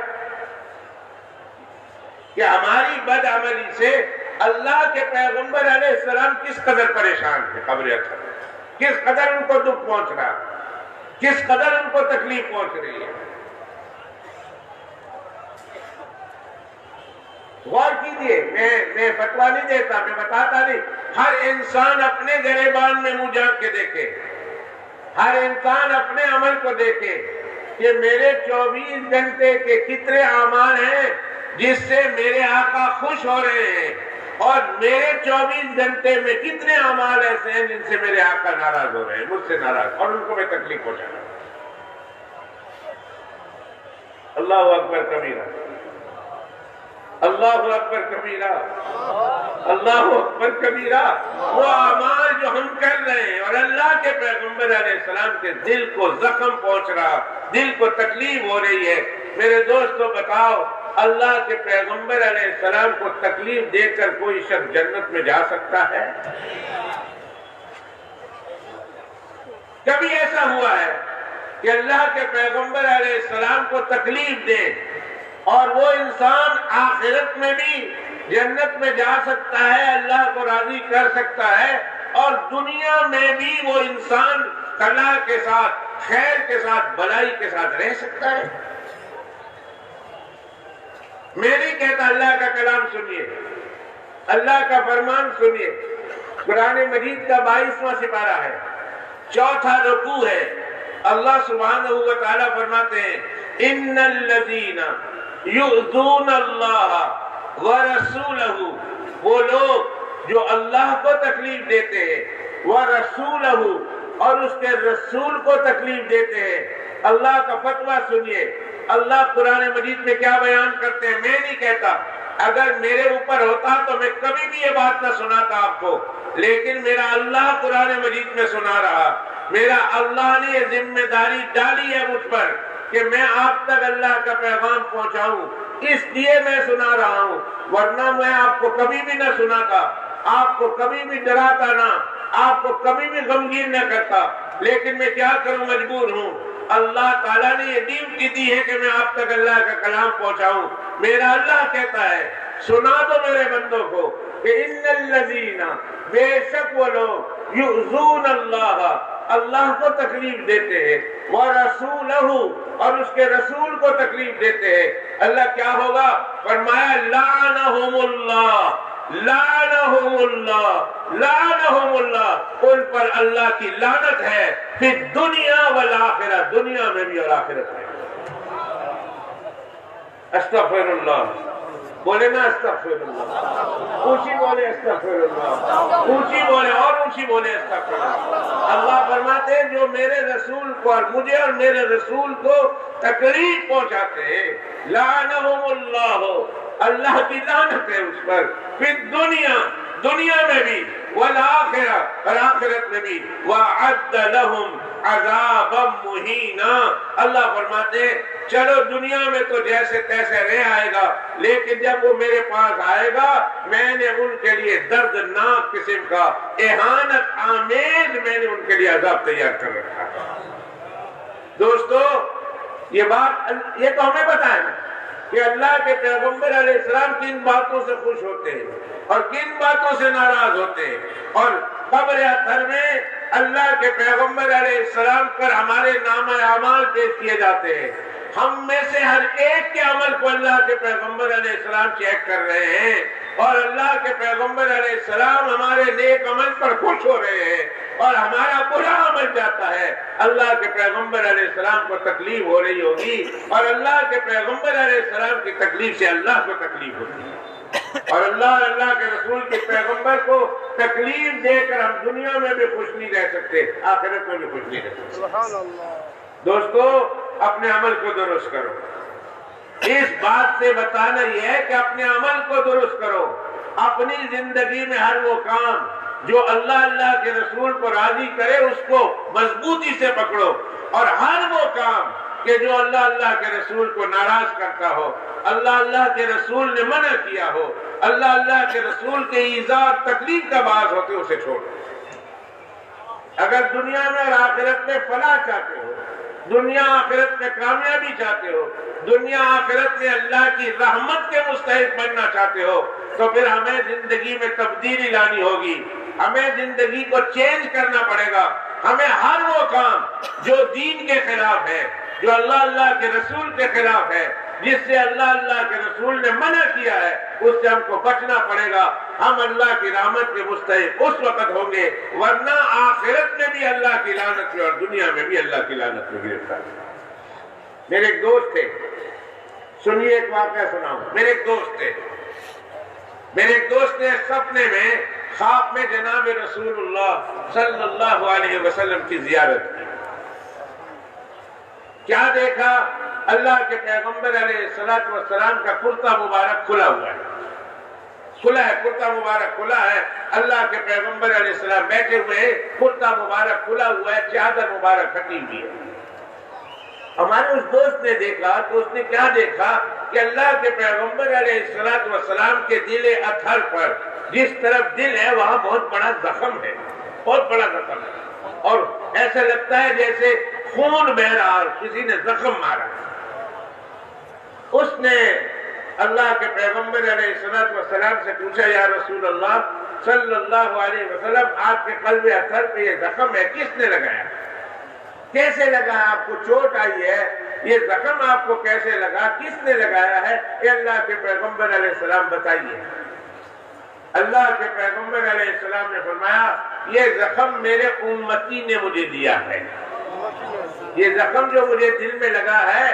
کہ ہماری بد عملی سے اللہ کے پیغمبر علیہ السلام کس قدر پریشان تھے قبر اطہر میں، کس قدر ان کو دکھ پہنچ رہا، کس قدر ان کو تکلیف پہنچ رہی ہے۔ غور کیجئے، میں فتویٰ نہیں دیتا، میں بتاتا نہیں، ہر انسان اپنے گریبان میں منہ جھانک کے دیکھے، ہر انسان اپنے عمل کو دیکھے کہ میرے 24 گھنٹے کے کتنے اعمال ہیں جس سے میرے آقا خوش ہو رہے ہیں، اور میرے 24 گھنٹے میں کتنے اعمال ایسے ہیں جن سے میرے آقا ناراض ہو رہے ہیں، مجھ سے ناراض، اور ان کو میں تکلیف پہنچا رہا ہوں۔ اللہ اکبر کبیرہ، اللہ اکبر کبیرہ، اللہ اکبر کبیرہ۔ وہ اعمال جو ہم کر رہے ہیں اور اللہ کے پیغمبر علیہ السلام کے دل کو زخم پہنچ رہا، دل کو تکلیف ہو رہی ہے۔ میرے دوستو بتاؤ، اللہ کے پیغمبر علیہ السلام کو تکلیف دے کر کوئی شخص جنت میں جا سکتا ہے؟ کبھی ایسا ہوا ہے کہ اللہ کے پیغمبر علیہ السلام کو تکلیف دے اور وہ انسان آخرت میں بھی جنت میں جا سکتا ہے، اللہ کو راضی کر سکتا ہے، اور دنیا میں بھی وہ انسان فلاح کے ساتھ، خیر کے ساتھ، بلائی کے ساتھ رہ سکتا ہے؟ میں نہیں کہتا، اللہ کا کلام سنیے، اللہ کا فرمان سنیے۔ قرآن مجید کا 22واں سپارہ ہے، 4تھا رکوع ہے۔ اللہ سبحانہ و تعالیٰ فرماتے ہیں، ان الذین یؤذون اللہ ورسولہ، وہ لوگ جو اللہ کو تکلیف دیتے ہیں، ورسولہ، اور اس کے رسول کو تکلیف دیتے ہیں۔ اللہ کا فتویٰ سنیے، اللہ قرآن مجید میں کیا بیان کرتے ہیں۔ میں نہیں کہتا، اگر میرے اوپر ہوتا تو میں کبھی بھی یہ بات نہ سناتا آپ کو، لیکن میرا اللہ قرآن مجید میں سنا رہا، میرا اللہ نے یہ ذمہ داری ڈالی ہے مجھ پر کہ میں آپ تک اللہ کا پیغام پہنچاؤں، اس لیے میں سنا رہا ہوں، ورنہ میں آپ کو کبھی بھی نہ سناتا، آپ کو کبھی بھی ڈراتا نہ، آپ کو کبھی بھی غمگین نہ کرتا، لیکن میں کیا کروں، مجبور ہوں۔ اللہ تعالیٰ نے یہ ڈیوٹی دی ہے کہ میں آپ تک اللہ کا کلام پہنچاؤں۔ میرا اللہ کہتا ہے، سنا دو میرے بندوں کو کہ ان الذین، بے شک وہ لوگ، یؤذون اللہ کو تکلیف دیتے ہیں، ورسولہ، اور اس کے رسول کو تکلیف دیتے ہیں۔ اللہ کیا ہوگا؟ فرمایا لعنہم اللہ، لعنہم اللہ، لعنہم اللہ، ان پر اللہ کی لعنت ہے، فی الدنیا والآخرہ، دنیا میں بھی اور آخرت میں۔ استغفر اللہ، بولے نا استغفر اللہ، اونچی بولے استغفر اللہ، اونچی بولے اور اونچی بولے استغفر اللہ۔ اللہ فرماتے ہیں جو میرے رسول کو اور مجھے اور میرے رسول کو تکلیف پہنچاتے ہیں، لعنہم اللہ، اللہ کی لعنت ہے اس پر، پھر دنیا میں بھی والآخرہ، اور آخرت میں بھی، وَأَعَدَّ لَهُمْ عَذَابًا مُهِينًا۔ اللہ فرماتے ہیں چلو دنیا میں تو جیسے تیسے رہ آئے گا، لیکن جب وہ میرے پاس آئے گا میں نے ان کے لیے دردناک قسم کا اہانت آمیز میں نے ان کے لیے عذاب تیار کر رکھا ہے۔ دوستو یہ بات یہ تو ہمیں پتا ہے نا کہ اللہ کے پیغمبر علیہ السلام کن باتوں سے خوش ہوتے ہیں اور کن باتوں سے ناراض ہوتے ہیں، اور قبر اطہر میں اللہ کے پیغمبر علیہ السلام پر ہمارے نامہ اعمال پیش کیے جاتے ہیں۔ ہم میں سے ہر ایک کے عمل کو اللہ کے پیغمبر علیہ السلام چیک کر رہے ہیں، اور اللہ کے پیغمبر علیہ السلام ہمارے نیک عمل پر خوش ہو رہے ہیں، اور ہمارا برا عمل جاتا ہے اللہ کے پیغمبر علیہ السلام کو تکلیف ہو رہی ہوگی، اور اللہ کے پیغمبر علیہ السلام کی تکلیف سے اللہ کو تکلیف ہوتی ہے، اور اللہ کے رسول کے پیغمبر کو تکلیف دے کر ہم دنیا میں بھی خوش نہیں رہ سکتے، آخرت میں بھی خوش نہیں رہ سکتے۔ سبحان اللہ۔ دوستو اپنے عمل کو درست کرو، اس بات سے بتانا یہ ہے کہ اپنے عمل کو درست کرو، اپنی زندگی میں ہر وہ کام جو اللہ کے رسول کو راضی کرے اس کو مضبوطی سے پکڑو، اور ہر وہ کام کہ جو اللہ کے رسول کو ناراض کرتا ہو، اللہ کے رسول نے منع کیا ہو، اللہ کے رسول کے ایذا تکلیف کا باعث ہوتے اسے چھوڑو۔ اگر دنیا میں اور آخرت میں فلاح چاہتے ہو، دنیا آخرت میں کامیابی چاہتے ہو، دنیا آخرت میں اللہ کی رحمت کے مستحق بننا چاہتے ہو، تو پھر ہمیں زندگی میں تبدیلی لانی ہوگی، ہمیں زندگی کو چینج کرنا پڑے گا، ہمیں ہر وہ کام جو دین کے خلاف ہے، جو اللہ کے رسول کے خلاف ہے، جس سے اللہ کے رسول نے منع کیا ہے، اس سے ہم کو بچنا پڑے گا۔ ہم اللہ کی رحمت کے مستحق اس وقت ہوں گے، ورنہ آخرت میں بھی اللہ کی لعنت میں اور دنیا میں بھی اللہ کی لعنت میں گرفتار۔ میرے ایک دوست تھے، سنیے ایک واقعہ سناؤں۔ میرے ایک دوست نے سپنے میں خواب میں جناب رسول اللہ صلی اللہ علیہ وسلم کی زیارت کی۔ کیا دیکھا؟ اللہ کے پیغمبر علیہ السلام کا کرتا مبارک کھلا ہوا ہے، کرتا مبارک کھلا ہے، اللہ کے پیغمبر علیہ السلام بیٹھے ہوئے ہیں، کرتا مبارک کھلا ہوا ہے، چادر مبارک پھٹی ہوئی ہے۔ ہمارے اس دوست نے دیکھا تو اس نے کیا دیکھا کہ اللہ کے پیغمبر علیہ السلام کے دل اطہر پر جس طرف دل ہے وہاں بہت بڑا زخم ہے، بہت بڑا زخم ہے، اور ایسا لگتا ہے جیسے خون بہ رہا اور کسی نے زخم مارا۔ اس نے اللہ کے پیغمبر علیہ السلام سے پوچھا، یا رسول اللہ صلی اللہ علیہ وسلم، آپ کے قلب اطہر پہ یہ زخم ہے، کس نے لگایا؟ کیسے لگا؟ آپ کو چوٹ آئی ہے، یہ زخم آپ کو کیسے لگا؟ کس نے لگایا ہے؟ اے اللہ کے پیغمبر علیہ السلام بتائیے۔ اللہ کے پیغمبر علیہ السلام نے فرمایا، یہ زخم میرے امتی نے مجھے دیا ہے، یہ زخم جو مجھے دل میں لگا ہے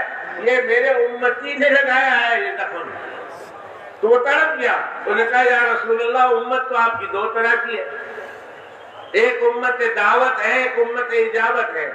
یہ میرے امتی نے لگایا ہے یہ زخم۔ تو وہ تڑپ گیا، انہوں نے کہا، یا رسول اللہ امت تو آپ کی دو طرح کی ہے، ایک امت دعوت ہے، ایک امت اجابت ہے۔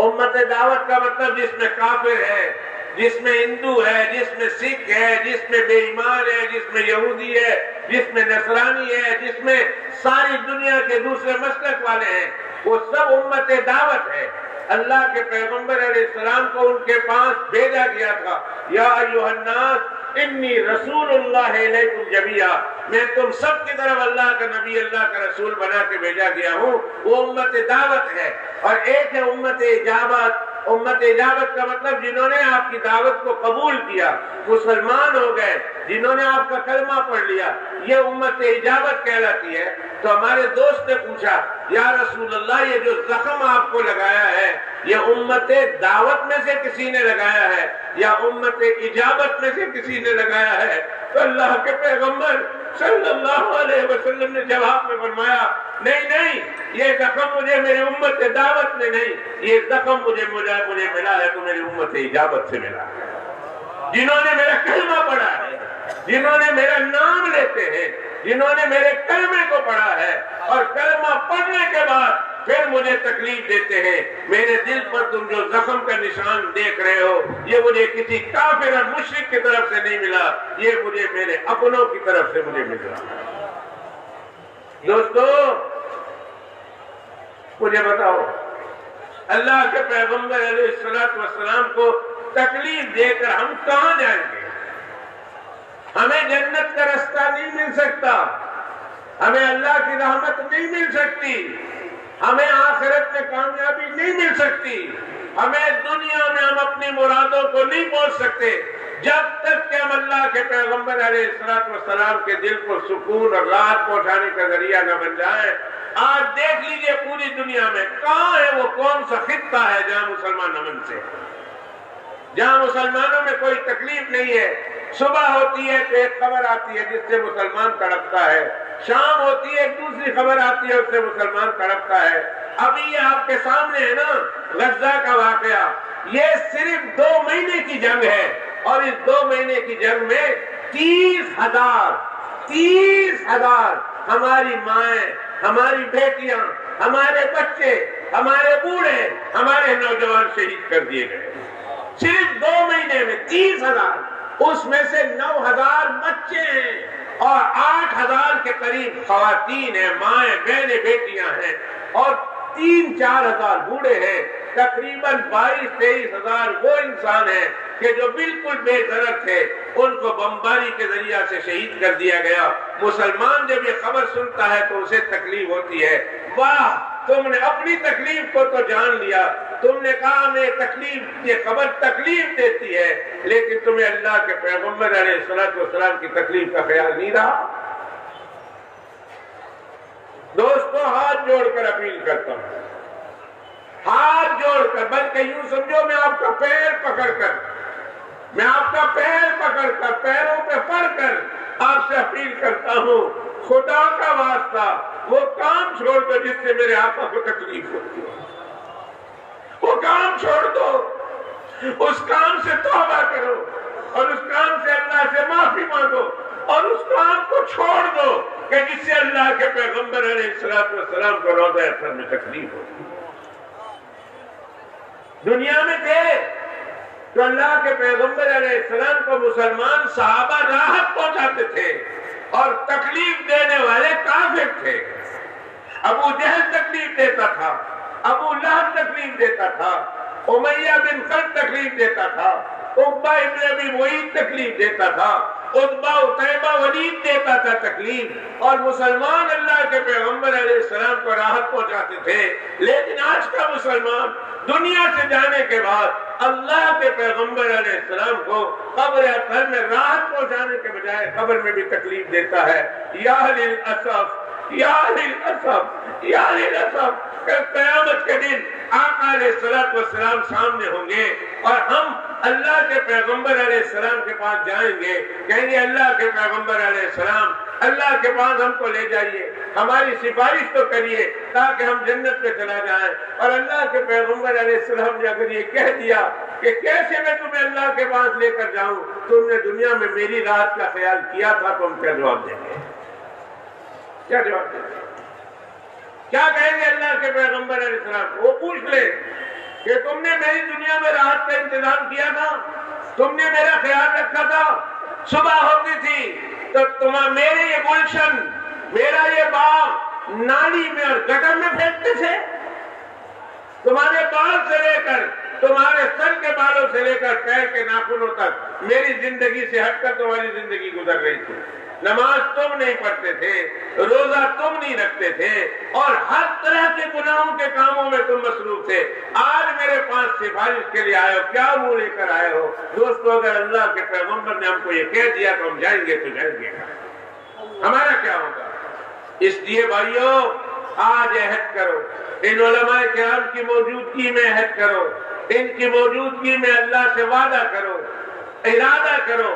امت دعوت کا مطلب جس میں کافر ہے، جس میں ہندو ہے، جس میں سکھ ہے، جس میں بے ایمان ہے، جس میں یہودی ہے، جس میں نصرانی ہے، جس میں ساری دنیا کے دوسرے مسلک والے ہیں، وہ سب امت دعوت ہے۔ اللہ کے پیغمبر علیہ السلام کو ان کے پاس بھیجا گیا تھا، یا ایھا الناس انی رسول اللہ علیکم جمیعا، میں تم سب کی طرف اللہ کا نبی، اللہ کا رسول بنا کے بھیجا گیا ہوں۔ وہ امت دعوت ہے، اور ایک ہے امت اجابت۔ امت اجابت کا مطلب جنہوں نے آپ کی دعوت کو قبول کیا، مسلمان ہو گئے، جنہوں نے آپ کا کلمہ پڑھ لیا، یہ امت اجابت کہلاتی ہے۔ تو ہمارے دوست نے پوچھا، یا رسول اللہ یہ جو زخم آپ کو لگایا ہے یہ امت دعوت میں سے کسی نے لگایا ہے یا امت اجابت میں سے کسی نے لگایا ہے؟ تو اللہ کے پیغمبر صلی اللہ علیہ وسلم نے جواب میں فرمایا، نہیں، یہ زخم مجھے میرے امت دعوت میں نہیں، یہ زخم مجھے ملا ہے تو میری امت اجابت سے ملا ہے، جنہوں نے میرا کلمہ پڑھا ہے، جنہوں نے میرا نام لیتے ہیں، جنہوں نے میرے کلمے کو پڑھا ہے، اور کلمہ پڑھنے کے بعد پھر مجھے تکلیف دیتے ہیں۔ میرے دل پر تم جو زخم کا نشان دیکھ رہے ہو یہ مجھے کسی کافر اور مشرک کی طرف سے نہیں ملا، یہ مجھے میرے اپنوں کی طرف سے مجھے مل رہا ہے۔ دوستو مجھے بتاؤ، اللہ کے پیغمبر علیہ السلام کو تکلیف دے کر ہم کہاں جائیں گے؟ ہمیں جنت کا رستہ نہیں مل سکتا، ہمیں اللہ کی رحمت نہیں مل سکتی، ہمیں آخرت میں کامیابی نہیں مل سکتی، ہمیں دنیا میں ہم اپنی مرادوں کو نہیں پہنچ سکتے جب تک کہ ہم اللہ کے پیغمبر علیہ السلام کے دل کو سکون اور راحت پہنچانے کا ذریعہ نہ بن جائے۔ آج دیکھ لیجئے پوری دنیا میں کہاں ہے وہ کون سا خطہ ہے جہاں مسلمان امن سے، جہاں مسلمانوں میں کوئی تکلیف نہیں ہے۔ صبح ہوتی ہے تو ایک خبر آتی ہے جس سے مسلمان تڑپتا ہے، شام ہوتی ہے ایک دوسری خبر آتی ہے اس سے مسلمان تڑپتا ہے۔ ابھی یہ آپ کے سامنے ہے نا غزہ کا واقعہ، یہ صرف 2 مہینے کی جنگ ہے، اور اس 2 مہینے کی جنگ میں 30,000 ہماری مائیں، ہماری بیٹیاں، ہمارے بچے، ہمارے بوڑھے، ہمارے نوجوان شہید کر دیے گئے۔ صرف 2 مہینے میں 30,000، اس میں سے 9,000 بچے ہیں اور 8,000 کے قریب خواتین ہیں، مائیں، بہنیں، بیٹیاں ہیں، اور 3-4 ہزار بوڑھے ہیں۔ تقریباً 22-23 ہزار وہ انسان ہیں کہ جو بالکل بے ضرر تھے، ان کو بمباری کے ذریعہ سے شہید کر دیا گیا۔ مسلمان جب یہ خبر سنتا ہے تو اسے تکلیف ہوتی ہے، واہ تم نے اپنی تکلیف کو تو جان لیا، تم نے کہا ہمیں تکلیف، یہ خبر تکلیف دیتی ہے، لیکن تمہیں اللہ کے پیغمبر علیہ السلام کی تکلیف کا خیال نہیں رہا۔ دوستو ہاتھ جوڑ کر اپیل کرتا ہوں، ہاتھ جوڑ کر، بلکہ یوں سمجھو میں آپ کا پیر پکڑ کر، پیروں پہ پڑ کر آپ سے اپیل کرتا ہوں، خدا کا واسطہ وہ کام چھوڑ دو جس سے میرے آقا کو تکلیف ہوتی ہے، وہ کام چھوڑ دو، اس کام سے توبہ کرو اور اس کام سے اللہ سے معافی مانگو، اور اس کام کو چھوڑ دو کہ جس سے اللہ کے پیغمبر علیہ السلام کو روضہ اثر میں تکلیف ہوتی ہے۔ دنیا میں تھے تو اللہ کے پیغمبر علیہ السلام کو مسلمان صحابہ راحت پہنچاتے تھے، اور تکلیف دینے والے کافر تھے۔ ابو جہل تکلیف دیتا تھا، ابو لہب تکلیف دیتا تھا، امیہ بن خلف تکلیف دیتا تھا، عقبہ ابن ابی معیط تکلیف دیتا تھا، عتبہ عتیبہ ولید دیتا تھا تکلیف، اور مسلمان اللہ کے پیغمبر علیہ السلام کو راحت پہنچاتے تھے۔ لیکن آج کا مسلمان دنیا سے جانے کے بعد اللہ کے پیغمبر علیہ السلام کو قبر اطہر میں راحت پہنچانے کے بجائے قبر میں بھی تکلیف دیتا ہے۔ یا للاسف، یا للاسف، یا للاسف، قیامت کے دن آقا علیہ السلام سامنے ہوں گے، اور ہم اللہ کے پیغمبر علیہ السلام کے پاس جائیں گے، کہیں گے اللہ کے پیغمبر علیہ السلام، اللہ کے پاس ہم کو لے جائیے، ہماری سفارش تو کریے تاکہ ہم جنت پہ چلا جائیں۔ اور اللہ کے پیغمبر علیہ السلام نے اگر یہ کہہ دیا کہ کیسے میں تمہیں اللہ کے پاس لے کر جاؤں، تم نے دنیا میں میری راحت کا خیال کیا تھا، تو ہم کیا جواب دیں گے؟ کیا جواب دیں گے؟ کیا کہیں گے اللہ کے پیغمبر علیہ السلام؟ وہ پوچھ لے کہ تم نے میری دنیا میں راحت کا انتظام کیا تھا، تم نے میرا خیال رکھا تھا، صبح ہوتی تھی تو میرے یہ گلشن، میرا یہ باغ نالی میں اور گٹر میں پھینکتے تھے، تمہارے بال سے لے کر، تمہارے سر کے بالوں سے لے کر پیر کے ناخنوں تک میری زندگی سے ہٹ کر تمہاری زندگی گزر رہی تھی، نماز تم نہیں پڑھتے تھے، روزہ تم نہیں رکھتے تھے، اور ہر طرح کے گناہوں کے کاموں میں تم مصروف تھے۔ آج میرے پاس سفارش کے لیے آئے ہو، کیا منہ لے کر آئے ہو؟ دوستو اگر اللہ کے پیغمبر نے ہم کو یہ کہہ دیا تو ہم جائیں گے تو جائیں گے، ہمارا کیا ہوگا؟ اس لیے بھائیو آج عہد کرو، ان علماء کرام کی موجودگی میں عہد کرو، ان کی موجودگی میں اللہ سے وعدہ کرو، ارادہ کرو،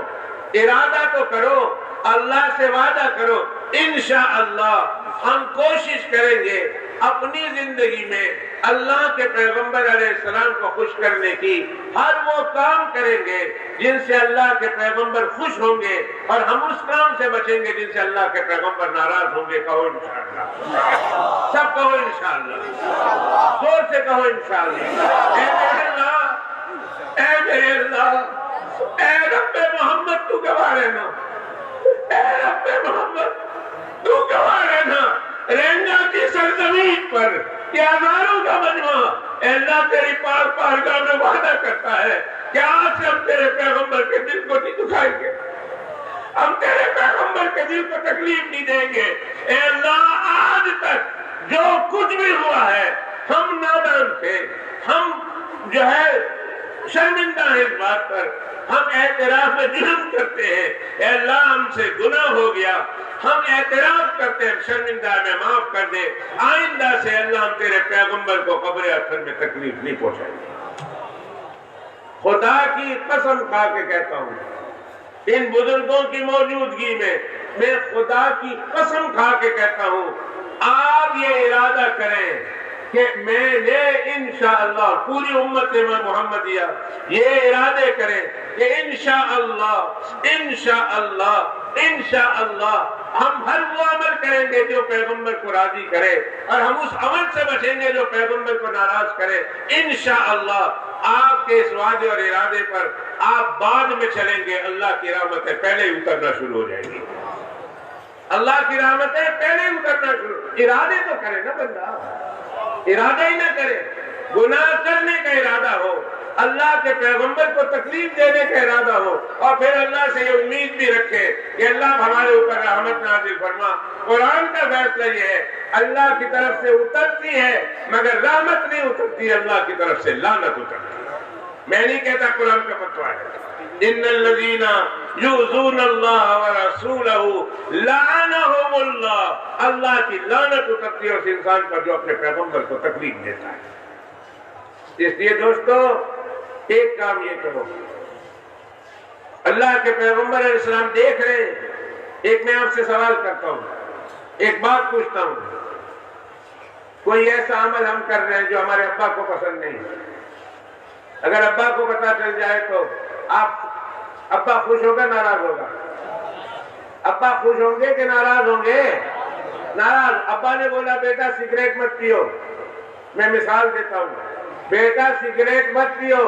ارادہ تو کرو، اللہ سے وعدہ کرو، انشاءاللہ ہم کوشش کریں گے اپنی زندگی میں اللہ کے پیغمبر علیہ السلام کو خوش کرنے کی، ہر وہ کام کریں گے جن سے اللہ کے پیغمبر خوش ہوں گے، اور ہم اس کام سے بچیں گے جن سے اللہ کے پیغمبر ناراض ہوں گے۔ کہو انشاءاللہ، سب کہو انشاءاللہ، زور سے کہو انشاءاللہ۔ اے میرے اللہ، اے میرے اللہ، اے رب محمد تو گواہ رہنا، اے رب محمد تو گواہ رہنا رینگا کی سرزمین پر کہ ہزاروں کا مجموعہ اے اللہ تیری پاک بارگاہ میں وعدہ کرتا ہے کہ آج سے ہم تیرے پیغمبر کے دل کو نہیں دکھائیں گے، ہم تیرے پیغمبر کے دل کو تکلیف نہیں دیں گے۔ اے اللہ آج تک جو کچھ بھی ہوا ہے ہم نادان تھے، ہم جو ہے شرمندہ ہیں اس بات پر، ہم اعتراف میں جرم کرتے ہیں، اے اللہ ہم سے گناہ ہو گیا، ہم اعتراف کرتے ہیں، شرمندہ میں معاف کر دے، آئندہ سے اللہ ہم تیرے پیغمبر کو قبر اثر میں تکلیف نہیں پہنچائیں گے۔ خدا کی قسم کھا کے کہتا ہوں، ان بزرگوں کی موجودگی میں خدا کی قسم کھا کے کہتا ہوں، آپ یہ ارادہ کریں کہ میں نے انشاءاللہ پوری امت محمدیہ یہ ارادے کریں کہ انشاءاللہ ہم ہر وہ عمل کریں گے جو پیغمبر کو راضی کرے، اور ہم اس عمل سے بچیں گے جو پیغمبر کو ناراض کرے۔ انشاءاللہ آپ کے اس وعدے اور ارادے پر آپ بعد میں چلیں گے، اللہ کی رحمتیں پہلے ہی اترنا شروع ہو جائیں گی، اللہ کی رحمتیں پہلے ہی اترنا شروع۔ ارادے تو کرے نا بندہ، ارادہ ہی نہ کرے، گناہ کرنے کا ارادہ ہو، اللہ کے پیغمبر کو تکلیف دینے کا ارادہ ہو، اور پھر اللہ سے یہ امید بھی رکھے کہ اللہ ہمارے اوپر رحمت نازل فرما۔ قرآن کا فیصلہ یہ ہے، اللہ کی طرف سے اترتی ہے مگر رحمت نہیں اترتی، اللہ کی طرف سے لعنت اترتی ہے۔ میں نہیں کہتا، قرآن کا فتویٰ ہے، ان الذین یؤذون اللہ ورسولہ لعنہم اللہ، اللہ کی لعنت اترتی ہے اس انسان پر جو اپنے پیغمبر کو تکلیف دیتا ہے۔ اس لیے دوستو ایک کام یہ کرو، اللہ کے پیغمبر علیہ السلام دیکھ رہے ہیں۔ ایک میں آپ سے سوال کرتا ہوں، ایک بات پوچھتا ہوں، کوئی ایسا عمل ہم کر رہے ہیں جو ہمارے ابا کو پسند نہیں، اگر ابا کو پتا چل جائے تو ابا خوش ہوگا ناراض ہوگا؟ ابا خوش ہوں گے کہ ناراض ہوں گے؟ ناراض۔ ابا نے بولا بیٹا سگریٹ مت پیو، میں مثال دیتا ہوں، بیٹا سگریٹ مت پیو،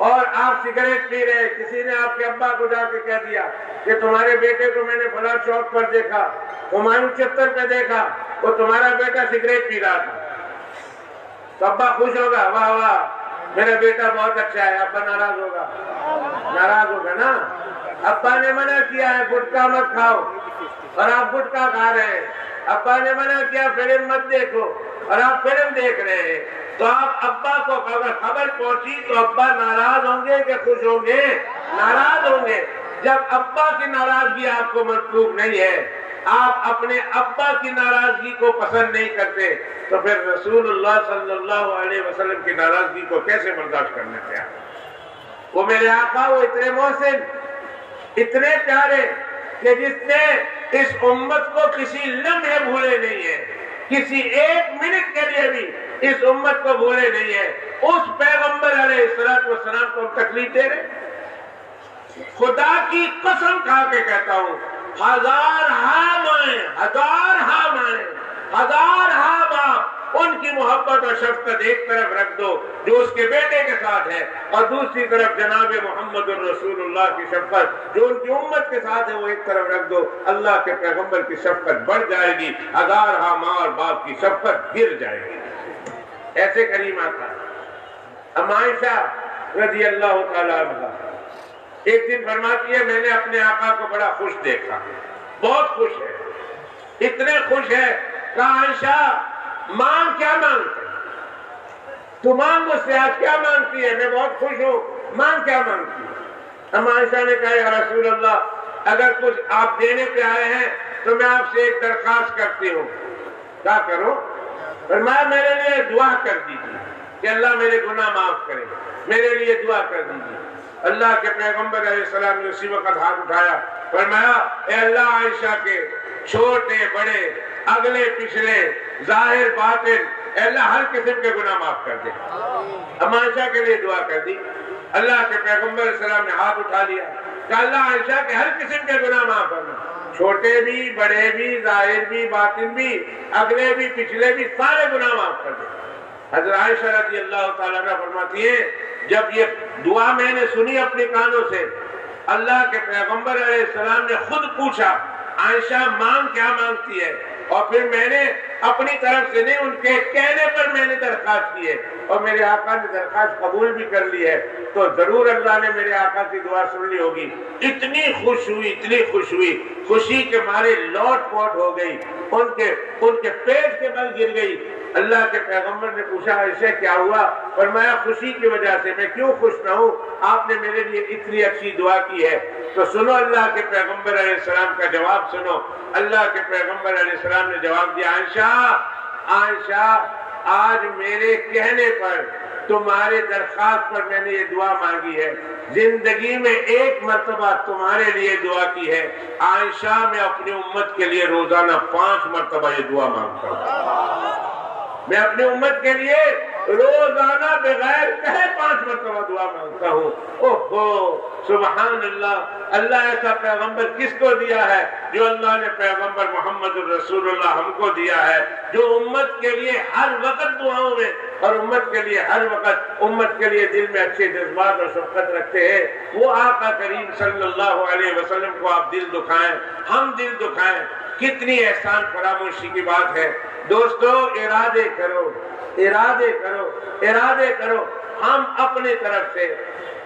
اور آپ سگریٹ پی رہے، کسی نے آپ کے ابا کو جا کے کہہ دیا کہ تمہارے بیٹے کو میں نے فلاں چوک پر دیکھا، ہمایوں چتر پہ دیکھا، وہ تمہارا بیٹا سگریٹ پی رہا تھا، تو ابا خوش ہوگا، واہ واہ میرا بیٹا بہت اچھا ہے؟ ابا ناراض ہوگا؟ ناراض ہوگا نا۔ ابا نے منع کیا ہے گٹکا مت کھاؤ اور آپ گٹکا کھا رہے ہیں، ابا نے منع کیا فلم مت دیکھو اور آپ فلم دیکھ رہے ہیں، تو آپ ابا کو اگر خبر پہنچی تو ابا ناراض ہوں گے کہ خوش ہوں گے؟ ناراض ہوں گے۔ جب ابا کی ناراضگی آپ کو مطلوب نہیں ہے، آپ اپنے ابا کی ناراضگی کو پسند نہیں کرتے، تو پھر رسول اللہ صلی اللہ علیہ وسلم کی ناراضگی کو کیسے برداشت کرنے پہ آئے؟ وہ میرے آقا، وہ اتنے محسن، اتنے پیارے کہ جس نے اس امت کو کسی لمحے بھولے نہیں ہے، کسی ایک منٹ کے لیے بھی اس امت کو بھولے نہیں ہے، اس پیغمبر علیہ السلام کو تکلیف دے رہے۔ خدا کی قسم کھا کے کہتا ہوں، ہزار ہاں باپ ان کی محبت اور شفقت ایک طرف رکھ دو جو اس کے بیٹے کے ساتھ ہے، اور دوسری طرف جناب محمد الرسول اللہ کی شفقت جو ان کی امت کے ساتھ ہے وہ ایک طرف رکھ دو، اللہ کے پیغمبر کی شفقت بڑھ جائے گی، ہزار ہاں ماں اور باپ کی شفقت گر جائے گی۔ ایسے کریم آتا ام عائشہ رضی اللہ تعالیٰ عنہ ایک دن فرماتی ہے، میں نے اپنے آقا کو بڑا خوش دیکھا، بہت خوش ہے، اتنے خوش ہے کہ عائشہ مانگ کیا مانگتے تو مانگ مجھ سے، آج کیا مانگتی ہے؟ میں بہت خوش ہوں، مانگ کیا مانگتی ہے؟ ام عائشہ نے کہا یا رسول اللہ اگر کچھ آپ دینے پہ آئے ہیں تو میں آپ سے ایک درخواست کرتی ہوں۔ کیا کروں؟ فرمایا میرے لیے دعا کر دیجیے کہ اللہ میرے گناہ معاف کرے، میرے لیے دعا کر دیجیے۔ اللہ کے پیغمبر علیہ السلام نے اسی وقت ہاتھ اٹھایا، فرمایا اے اللہ عائشہ کے چھوٹے بڑے اگلے پچھلے ظاہر باطن اے اللہ ہر قسم کے گناہ معاف کر دے۔ ام عائشہ کے لیے دعا کر دی۔ اللہ کے پیغمبر علیہ السلام نے ہاتھ اٹھا لیا کہ اللہ عائشہ کے ہر قسم کے گناہ معاف کرنا، چھوٹے بھی بڑے بھی ظاہر بھی باطن بھی اگلے بھی پچھلے بھی سارے گناہ معاف کر دے۔ حضرت عائشہ رضی اللہ تعالیٰ عنہ فرماتی ہیں جب یہ دعا میں نے سنی اپنے کانوں سے، اللہ کے پیغمبر علیہ السلام نے خود پوچھا عائشہ مانگ کیا مانگتی ہے؟ اور پھر میں نے اپنی طرف سے نہیں، ان کے کہنے پر میں نے درخواست کی ہے اور میرے آقا نے درخواست قبول بھی کر لی ہے، تو ضرور اللہ نے میرے آقا کی دعا سن لی ہوگی۔ اتنی خوش ہوئی، اتنی خوش ہوئی، خوشی کے مارے لوٹ پوٹ ہو گئی، ان کے پیٹ کے بل گر گئی۔ اللہ کے پیغمبر نے پوچھا اسے کیا ہوا؟ فرمایا خوشی کی وجہ سے، میں کیوں خوش نہ ہوں، آپ نے میرے لیے اتنی اچھی دعا کی ہے۔ تو سنو اللہ کے پیغمبر علیہ السلام کا جواب سنو۔ اللہ کے پیغمبر علیہ السلام نے جواب دیا، عائشہ آج میرے کہنے پر، تمہارے درخواست پر میں نے یہ دعا مانگی ہے، زندگی میں ایک مرتبہ تمہارے لیے دعا کی ہے، عائشہ میں اپنی امت کے لیے روزانہ 5 مرتبہ یہ دعا مانگتا ہوں۔ میں اپنی امت کے لیے روزانہ بغیر کہے 5 مرتبہ دعا مانگتا ہوں۔ اوہو سبحان اللہ، اللہ ایسا پیغمبر کس کو دیا ہے؟ جو اللہ نے پیغمبر محمد الرسول اللہ ہم کو دیا ہے، جو امت کے لیے ہر وقت دعاؤں میں اور امت کے لیے ہر وقت امت کے لیے دل میں اچھے جذبات اور شفقت رکھتے ہیں۔ وہ آقا کریم صلی اللہ علیہ وسلم کو آپ دل دکھائیں، ہم دل دکھائیں، کتنی احسان فراموشی کی بات ہے۔ دوستو ارادے کرو، ارادے کرو، ارادے کرو۔ ہم اپنے طرف سے،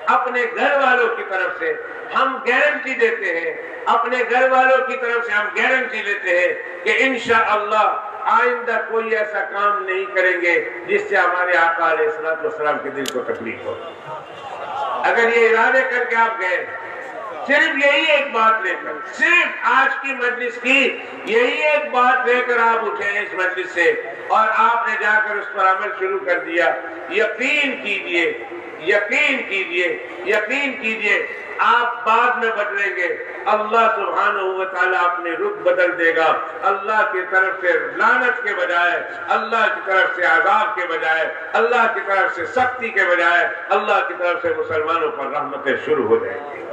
اپنے گھر والوں کی طرف سے ہم گارنٹی دیتے ہیں، اپنے گھر والوں کی طرف سے ہم گارنٹی لیتے ہیں کہ انشاءاللہ آئندہ کوئی ایسا کام نہیں کریں گے جس سے ہمارے آقا علیہ السلام کے دل کو تکلیف ہو۔ اگر یہ ارادے کر کے آپ گئے، صرف یہی ایک بات لے کر، صرف آج کی مجلس کی یہی ایک بات لے کر آپ اٹھے اس مجلس سے اور آپ نے جا کر اس پر عمل شروع کر دیا، یقین کیجئے، یقین کیجئے، یقین کیجئے، آپ بعد میں بدلیں گے، اللہ سبحانہ و تعالیٰ اپنے رخ بدل دے گا۔ اللہ کی طرف سے لعنت کے بجائے، اللہ کی طرف سے عذاب کے بجائے، اللہ کی طرف سے سختی کے بجائے، اللہ کی طرف سے مسلمانوں پر رحمتیں شروع ہو جائیں گی۔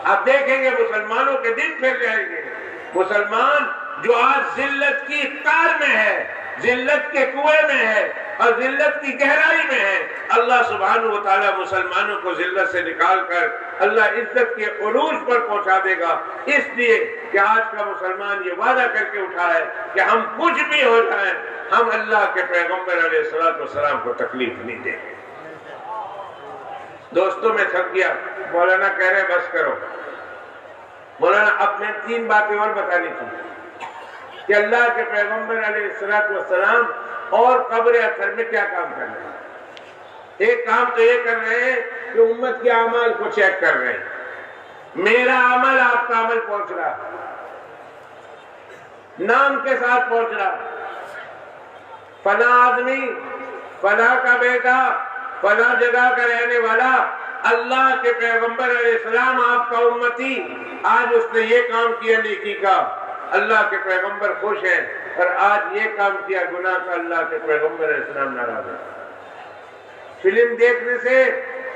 آپ دیکھیں گے مسلمانوں کے دن پھر جائیں گے۔ مسلمان جو آج ذلت کی تار میں ہے، ذلت کے کنویں میں ہے اور ذلت کی گہرائی میں ہے، اللہ سبحانہ و تعالیٰ مسلمانوں کو ذلت سے نکال کر اللہ عزت کے عروج پر پہنچا دے گا، اس لیے کہ آج کا مسلمان یہ وعدہ کر کے اٹھا ہے کہ ہم کچھ بھی ہو جائیں، ہم اللہ کے پیغمبر علیہ السلام کو تکلیف نہیں دیں گے۔ دوستوں میں تھک گیا، مولانا کہہ رہے بس کرو۔ مولانا اپنے 3 باتیں اور بتانی تھی کہ اللہ کے پیغمبر علیہ السلام اور قبر اثر میں کیا کام کر رہے ہیں۔ ایک کام تو یہ کر رہے ہیں کہ امت کے اعمال کو چیک کر رہے ہیں، میرا عمل آپ کا عمل پہنچ رہا، نام کے ساتھ پہنچ رہا، فلاں آدمی، فلاں کا بیٹا، فلاں جگہ کا رہنے والا، اللہ کے پیغمبر علیہ السلام آپ کا امتی، آج اس نے یہ کام کیا نیکی کا، اللہ کے پیغمبر خوش ہیں، اور آج یہ کام کیا گناہ کا، اللہ کے پیغمبر علیہ السلام ناراض ہے۔ فلم دیکھنے سے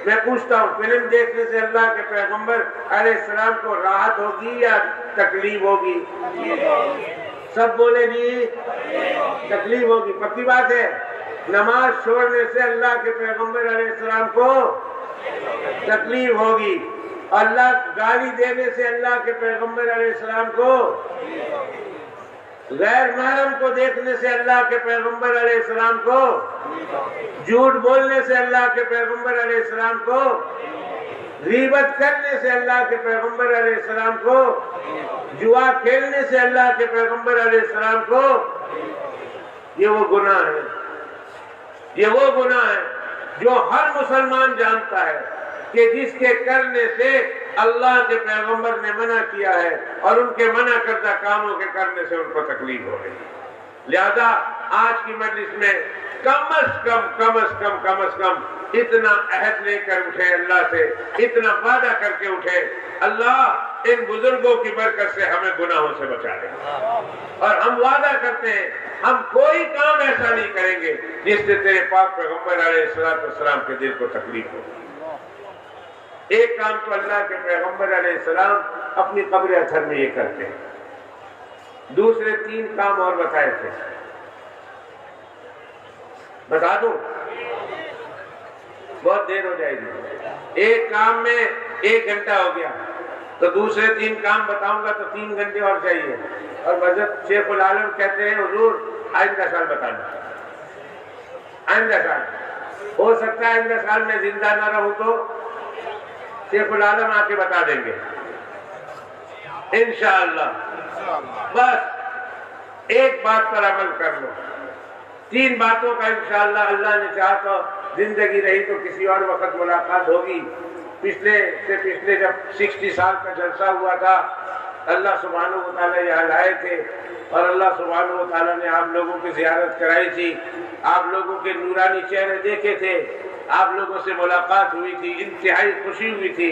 میں پوچھتا ہوں، فلم دیکھنے سے اللہ کے پیغمبر علیہ السلام کو راحت ہوگی یا تکلیف ہوگی؟ سب بولے نہیں، تکلیف ہوگی، پکی بات ہے۔ نماز چھوڑنے سے اللہ کے پیغمبر علیہ السلام کو تکلیف ہوگی، اللہ گالی دینے سے اللہ کے پیغمبر علیہ السلام کو، غیر محرم کو دیکھنے سے اللہ کے پیغمبر علیہ السلام کو، جھوٹ بولنے سے اللہ کے پیغمبر علیہ السلام کو، غیبت کرنے سے اللہ کے پیغمبر علیہ السلام کو، جوا کھیلنے سے اللہ کے پیغمبر علیہ السلام کو، یہ وہ گناہ ہے، یہ وہ گناہ ہے جو ہر مسلمان جانتا ہے کہ جس کے کرنے سے اللہ کے پیغمبر نے منع کیا ہے اور ان کے منع کردہ کاموں کے کرنے سے ان کو تکلیف ہو رہی ہے۔ لہذا آج کی مجلس میں کم از کم اتنا عہد لے کر اٹھے، اللہ سے اتنا وعدہ کر کے اٹھے، اللہ ان بزرگوں کی برکت سے ہمیں گناہوں سے بچا لے، اور ہم وعدہ کرتے ہیں ہم کوئی کام ایسا نہیں کریں گے جس سے تیرے پاک پیغمبر علیہ السلام کے دل کو تکلیف ہو۔ ایک کام تو اللہ کے پیغمبر علیہ السلام اپنی قبر اثر میں یہ کرتے ہیں، دوسرے 3 کام اور بتائے تھے، بتا دوں؟ بہت دیر ہو جائے گی، ایک کام میں 1 گھنٹہ ہو گیا، تو دوسرے 3 کام بتاؤں گا تو 3 گھنٹے اور چاہیے۔ اور حضرت شیخ العالم کہتے ہیں حضور آئندہ سال بتانا، آئندہ سال، ہو سکتا ہے آئندہ سال میں زندہ نہ رہوں تو شیخ العالم آ کے بتا دیں گے انشاءاللہ۔ بس ایک بات پر عمل کر لو، 3 باتوں کا انشاءاللہ اللہ نے چاہا تو زندگی رہی تو کسی اور وقت ملاقات ہوگی۔ پچھلے جب 60 سال کا جلسہ ہوا تھا، اللہ سبحانہ و تعالیٰ یہاں لائے تھے اور اللہ سبحانہ و تعالیٰ نے آپ لوگوں کی زیارت کرائی تھی، آپ لوگوں کے نورانی چہرے دیکھے تھے، آپ لوگوں سے ملاقات ہوئی تھی، انتہائی خوشی ہوئی تھی۔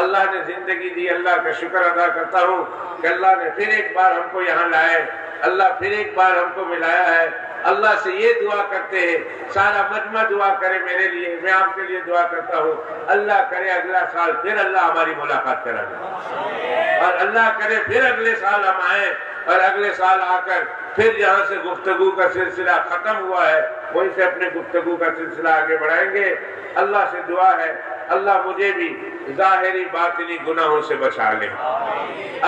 اللہ نے زندگی دی، اللہ کا شکر ادا کرتا ہوں کہ اللہ نے پھر ایک بار ہم کو یہاں لائے، اللہ پھر ایک بار ہم کو ملایا ہے۔ اللہ سے یہ دعا کرتے ہیں، سارا مجمع دعا کرے میرے لیے، میں آپ کے لیے دعا کرتا ہوں، اللہ کرے اگلا سال پھر اللہ ہماری ملاقات کرا دے، اور اللہ کرے پھر اگلے سال ہم آئیں اور اگلے سال آ کر پھر جہاں سے گفتگو کا سلسلہ ختم ہوا ہے وہیں سے اپنے گفتگو کا سلسلہ آگے بڑھائیں گے۔ اللہ سے دعا ہے اللہ مجھے بھی ظاہری باطنی گناہوں سے بچا لے،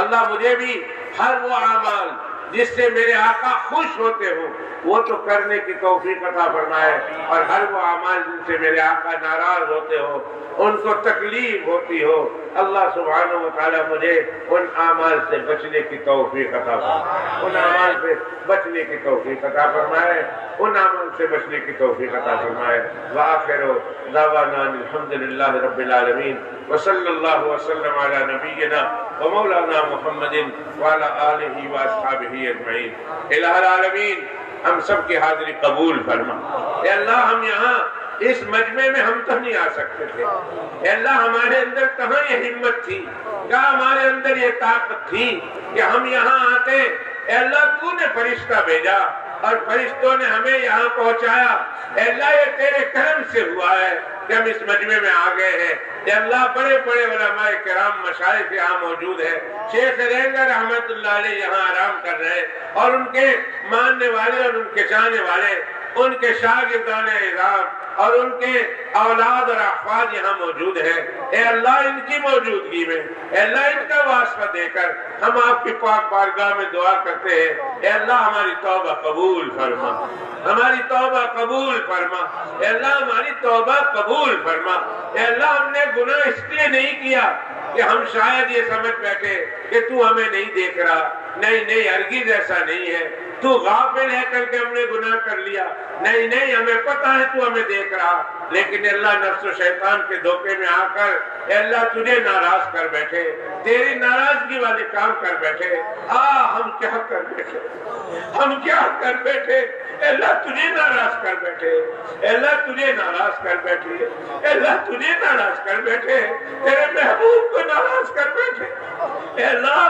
اللہ مجھے بھی ہر وہ اعمال جس سے میرے آقا خوش ہوتے ہوں وہ تو کرنے کی توفیق عطا فرمائے، اور ہر وہ اعمال جن سے میرے آقا ناراض ہوتے ہو، ان کو تکلیف ہوتی ہو، اللہ سبحانہ و تعالیٰ مجھے ان اعمال سے بچنے کی توفیق عطا فرمائے، ان اعمال سے بچنے کی توفیق عطا فرمائے، ان اعمال سے بچنے کی توفیق عطا فرمائے۔ وآخر دعوانا الحمدللہ رب العالمین، وصلی اللہ وسلم علی نبینا ومولانا محمد وعلی آلہ واصحابہ اجمعین۔ الہ العالمین ہم سب کی حاضری قبول فرما۔ اے اللہ ہم یہاں اس مجمع میں ہم تو نہیں آ سکتے تھے، اے اللہ ہمارے اندر کہاں یہ ہمت تھی، کہاں ہمارے اندر یہ طاقت تھی کہ ہم یہاں آتے۔ اے اللہ تو نے فرشتہ بھیجا اور فرشتوں نے ہمیں یہاں پہنچایا، اے اللہ یہ تیرے کرم سے ہوا ہے کہ ہم اس مجمع میں آ گئے ہیں۔ اے اللہ بڑے بڑے علماء کرام مشائخ یہاں موجود ہیں، شیخ رینگر رحمت اللہ علیہ یہاں آرام کر رہے ہیں، اور ان کے ماننے والے اور ان کے جانے والے، ان کے شاگردان اعظام اور ان کے اولاد اور احفاد یہاں موجود ہیں۔ اے اللہ ان کی موجودگی میں، اے اللہ ان کا واسطہ دے کر ہم آپ کی پاک بارگاہ میں دعا کرتے ہیں، اے اللہ ہماری توبہ قبول فرما، ہماری توبہ قبول فرما، اے اللہ ہماری توبہ قبول فرما۔ اے اللہ ہم نے گناہ اس لیے نہیں کیا کہ ہم شاید یہ سمجھ بیٹھے کہ تو ہمیں نہیں دیکھ رہا، نہیں ہرگز ایسا نہیں ہے، تو غافل ہے کر کے ہم نے گناہ کر لیا، نہیں ہمیں پتہ ہے تو ہمیں دیکھ رہا، لیکن اللہ نفس و شیطان کے دھوکے میں آ کر اے اللہ تجھے ناراض کر بیٹھے، تیری ناراضگی والے کام کر بیٹھے۔ ہم کیا کر بیٹھے، ہم کیا کر بیٹھے، اے اللہ تجھے ناراض کر بیٹھے، اے اللہ تجھے ناراض کر بیٹھے، اے اللہ تجھے ناراض کر بیٹھے، تیرے محبوب کو ناراض کر بیٹھے۔ اے اللہ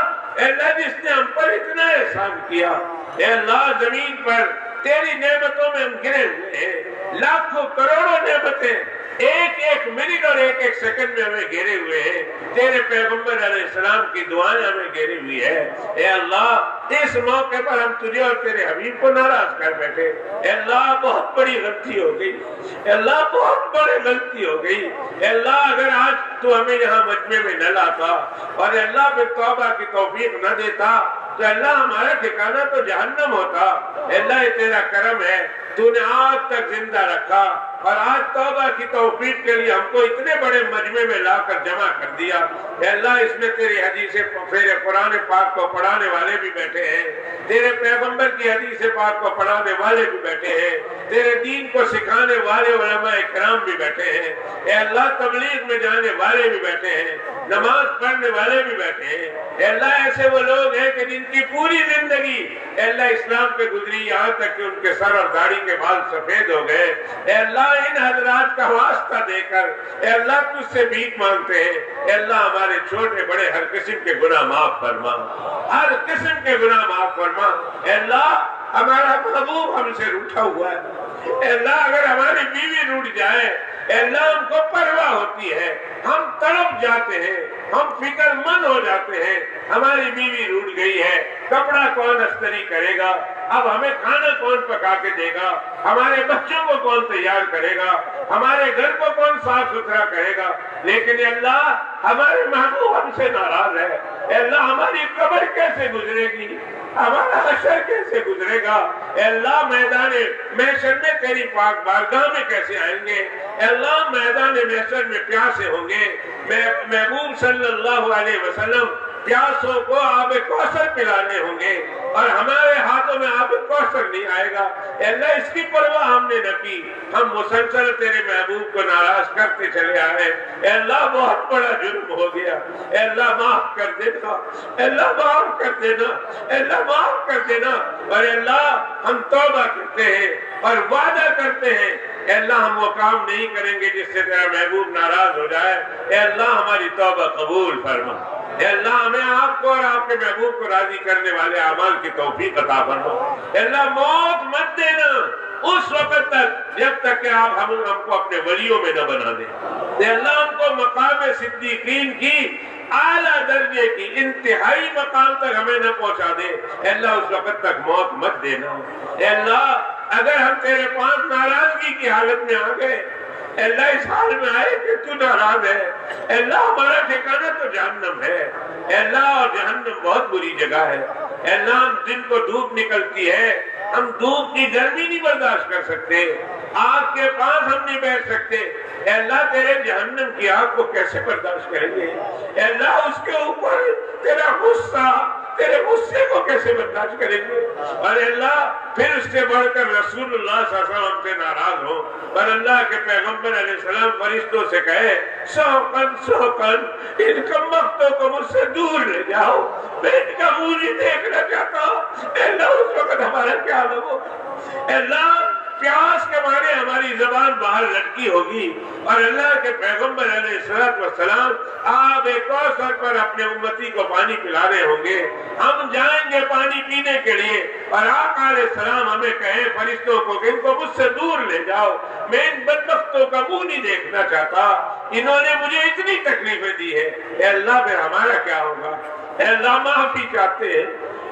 جس نے ہم پر اتنا احسان کیا، اے اللہ زمین پر تیری نعمتوں میں ہم گرے ہوئے ہیں، لاکھوں کروڑوں نعمتیں ایک ایک منٹ اور ایک ایک سیکنڈ میں ہمیں گھیرے ہوئے ہیں، تیرے پیغمبر علیہ السلام کی دعائیں ہمیں گھیری ہوئی ہے۔ اے اللہ اس موقع پر ہم تجھے اور تیرے حبیب کو ناراض کر بیٹھے، اے اللہ بہت بڑی غلطی ہو گئی، اے اللہ بہت بڑی غلطی ہو گئی۔ اے اللہ اگر آج تو ہمیں یہاں مجمع میں نہ لاتا اور اے اللہ پھر توبہ کی توفیق نہ دیتا تو اللہ ہمارا ٹھکانہ تو جہنم ہوتا۔ اے اللہ یہ تیرا کرم ہے، تو نے آج تک زندہ رکھا اور آج توبہ کی توفیق کے لیے ہم کو اتنے بڑے مجمع میں لا کر جمع کر دیا۔ اے اللہ اس میں تیری حدیث قرآن پاک کو پڑھانے والے بھی بیٹھے ہیں، تیرے پیغمبر کی حدیث پاک کو پڑھانے والے بھی بیٹھے ہیں، تیرے دین کو سکھانے والے علماء کرام بھی بیٹھے ہیں، اے اللہ تبلیغ میں جانے والے بھی بیٹھے ہیں، نماز پڑھنے والے بھی بیٹھے ہیں۔ اے اللہ ایسے وہ لوگ ہیں کہ جن کی پوری زندگی اے اللہ اسلام پہ گزری، یہاں تک کہ ان کے سر اور داڑھی کے بال سفید ہو گئے۔ اے اللہ ان حضرات کا واسطہ دے کر اے اللہ تجھ سے بھیک مانگتے ہیں، اے اللہ ہمارے چھوٹے بڑے ہر قسم کے گناہ معاف فرما، ہر قسم کے گناہ معاف فرما۔ اے اللہ ہمارا محبوب ہم سے روٹھا ہوا ہے، اے اللہ اگر ہماری بیوی روٹ جائے اے اللہ ہم کو پرواہ ہوتی ہے، ہم تڑپ جاتے ہیں، ہم فکر مند ہو جاتے ہیں، ہماری بیوی روٹ گئی ہے، کپڑا کون استری کرے گا، اب ہمیں کھانا کون پکا کے دے گا، ہمارے بچوں کو کون تیار کرے گا، ہمارے گھر کو کون صاف ستھرا کرے گا۔ لیکن اے اللہ ہمارے محبوب ہم سے ناراض ہے، اے اللہ ہماری قبر کیسے گزرے گی، ہمارا حشر کیسے گزرے گا؟ اے اللہ میدان محشر میں تیری پاک بارگاہ میں کیسے آئیں گے؟ اے اللہ میدان محشر میں پیاسے ہوں گے، محبوب صلی اللہ علیہ وسلم پیاسوں کو آب کوثر پلانے ہوں گے اور ہمارے ہاتھوں میں آب کوثر نہیں آئے گا۔ اے اللہ اس کی پرواہ ہم نے نہ کی، ہم مسلسل تیرے محبوب کو ناراض کرتے چلے آئے۔ اے اللہ بہت بڑا جرم ہو گیا، اے اللہ معاف کر دینا، اے اللہ معاف کر دینا، اے اللہ معاف کر دینا۔ اور اے اللہ ہم توبہ کرتے ہیں اور وعدہ کرتے ہیں، اے اللہ ہم وہ کام نہیں کریں گے جس سے تیرا محبوب ناراض ہو جائے۔ اے اللہ ہماری توبہ قبول فرما، اے اللہ ہمیں آپ کو اور آپ کے محبوب کو راضی کرنے والے اعمال کی توفیق عطا فرما۔ اے اللہ موت مت دینا اس وقت تک جب تک کہ آپ ہم کو اپنے ولیوں میں نہ بنا دیں۔ اے اللہ ہم کو مقام صدیقین کی اعلیٰ درجے کی انتہائی مقام تک ہمیں نہ پہنچا دے۔ اے اللہ اس وقت تک موت مت دینا۔ اے اللہ اگر ہم تیرے پاس ناراضگی کی حالت میں آ گئے، اے اللہ اس حال میں آئے کہ تو ناراض ہے، اے اللہ ہمارا ٹھکانہ تو جہنم ہے، اے اللہ اور جہنم بہت بری جگہ ہے۔ اے اللہ ہم دن کو دھوپ نکلتی ہے، ہم دھوپ کی گرمی نہیں برداشت کر سکتے، آگ کے پاس ہم نہیں بیٹھ سکتے۔ اے اللہ تیرے جہنم کی آگ کو کیسے برداشت کریں گے؟ اے اللہ اس کے اوپر تیرا غصہ، تیرے غصے کو کیسے برداشت کریں گے؟ اور اللہ پھر اس سے بڑھ کر رسول اللہ صلی اللہ علیہ وسلم ہم سے ناراض ہو اور اللہ کے پیغمبر علیہ السلام فرشتوں سے کہے سوکن سوکن ان کمبختوں کو مجھ سے دور لے جاؤ، میں ان کا منہ نہیں دیکھنا چاہتا۔ اے اللہ اس وقت ہمارا کیا لگو؟ اے اللہ پیاس کے مارے ہماری زبان باہر لٹکی ہوگی اور اللہ کے پیغمبر علیہ السلام آب کوثر پر اپنے امتی کو پانی پلا رہے ہوں گے، ہم جائیں گے پانی پینے کے لیے اور آقا علیہ السلام ہمیں کہیں فرشتوں کو کہ ان کو مجھ سے دور لے جاؤ، میں ان بدبختوں کا منہ نہیں دیکھنا چاہتا، انہوں نے مجھے اتنی تکلیفیں دی ہے۔ اے اللہ پھر ہمارا کیا ہوگا؟ اے اللہ معافی چاہتے ہیں،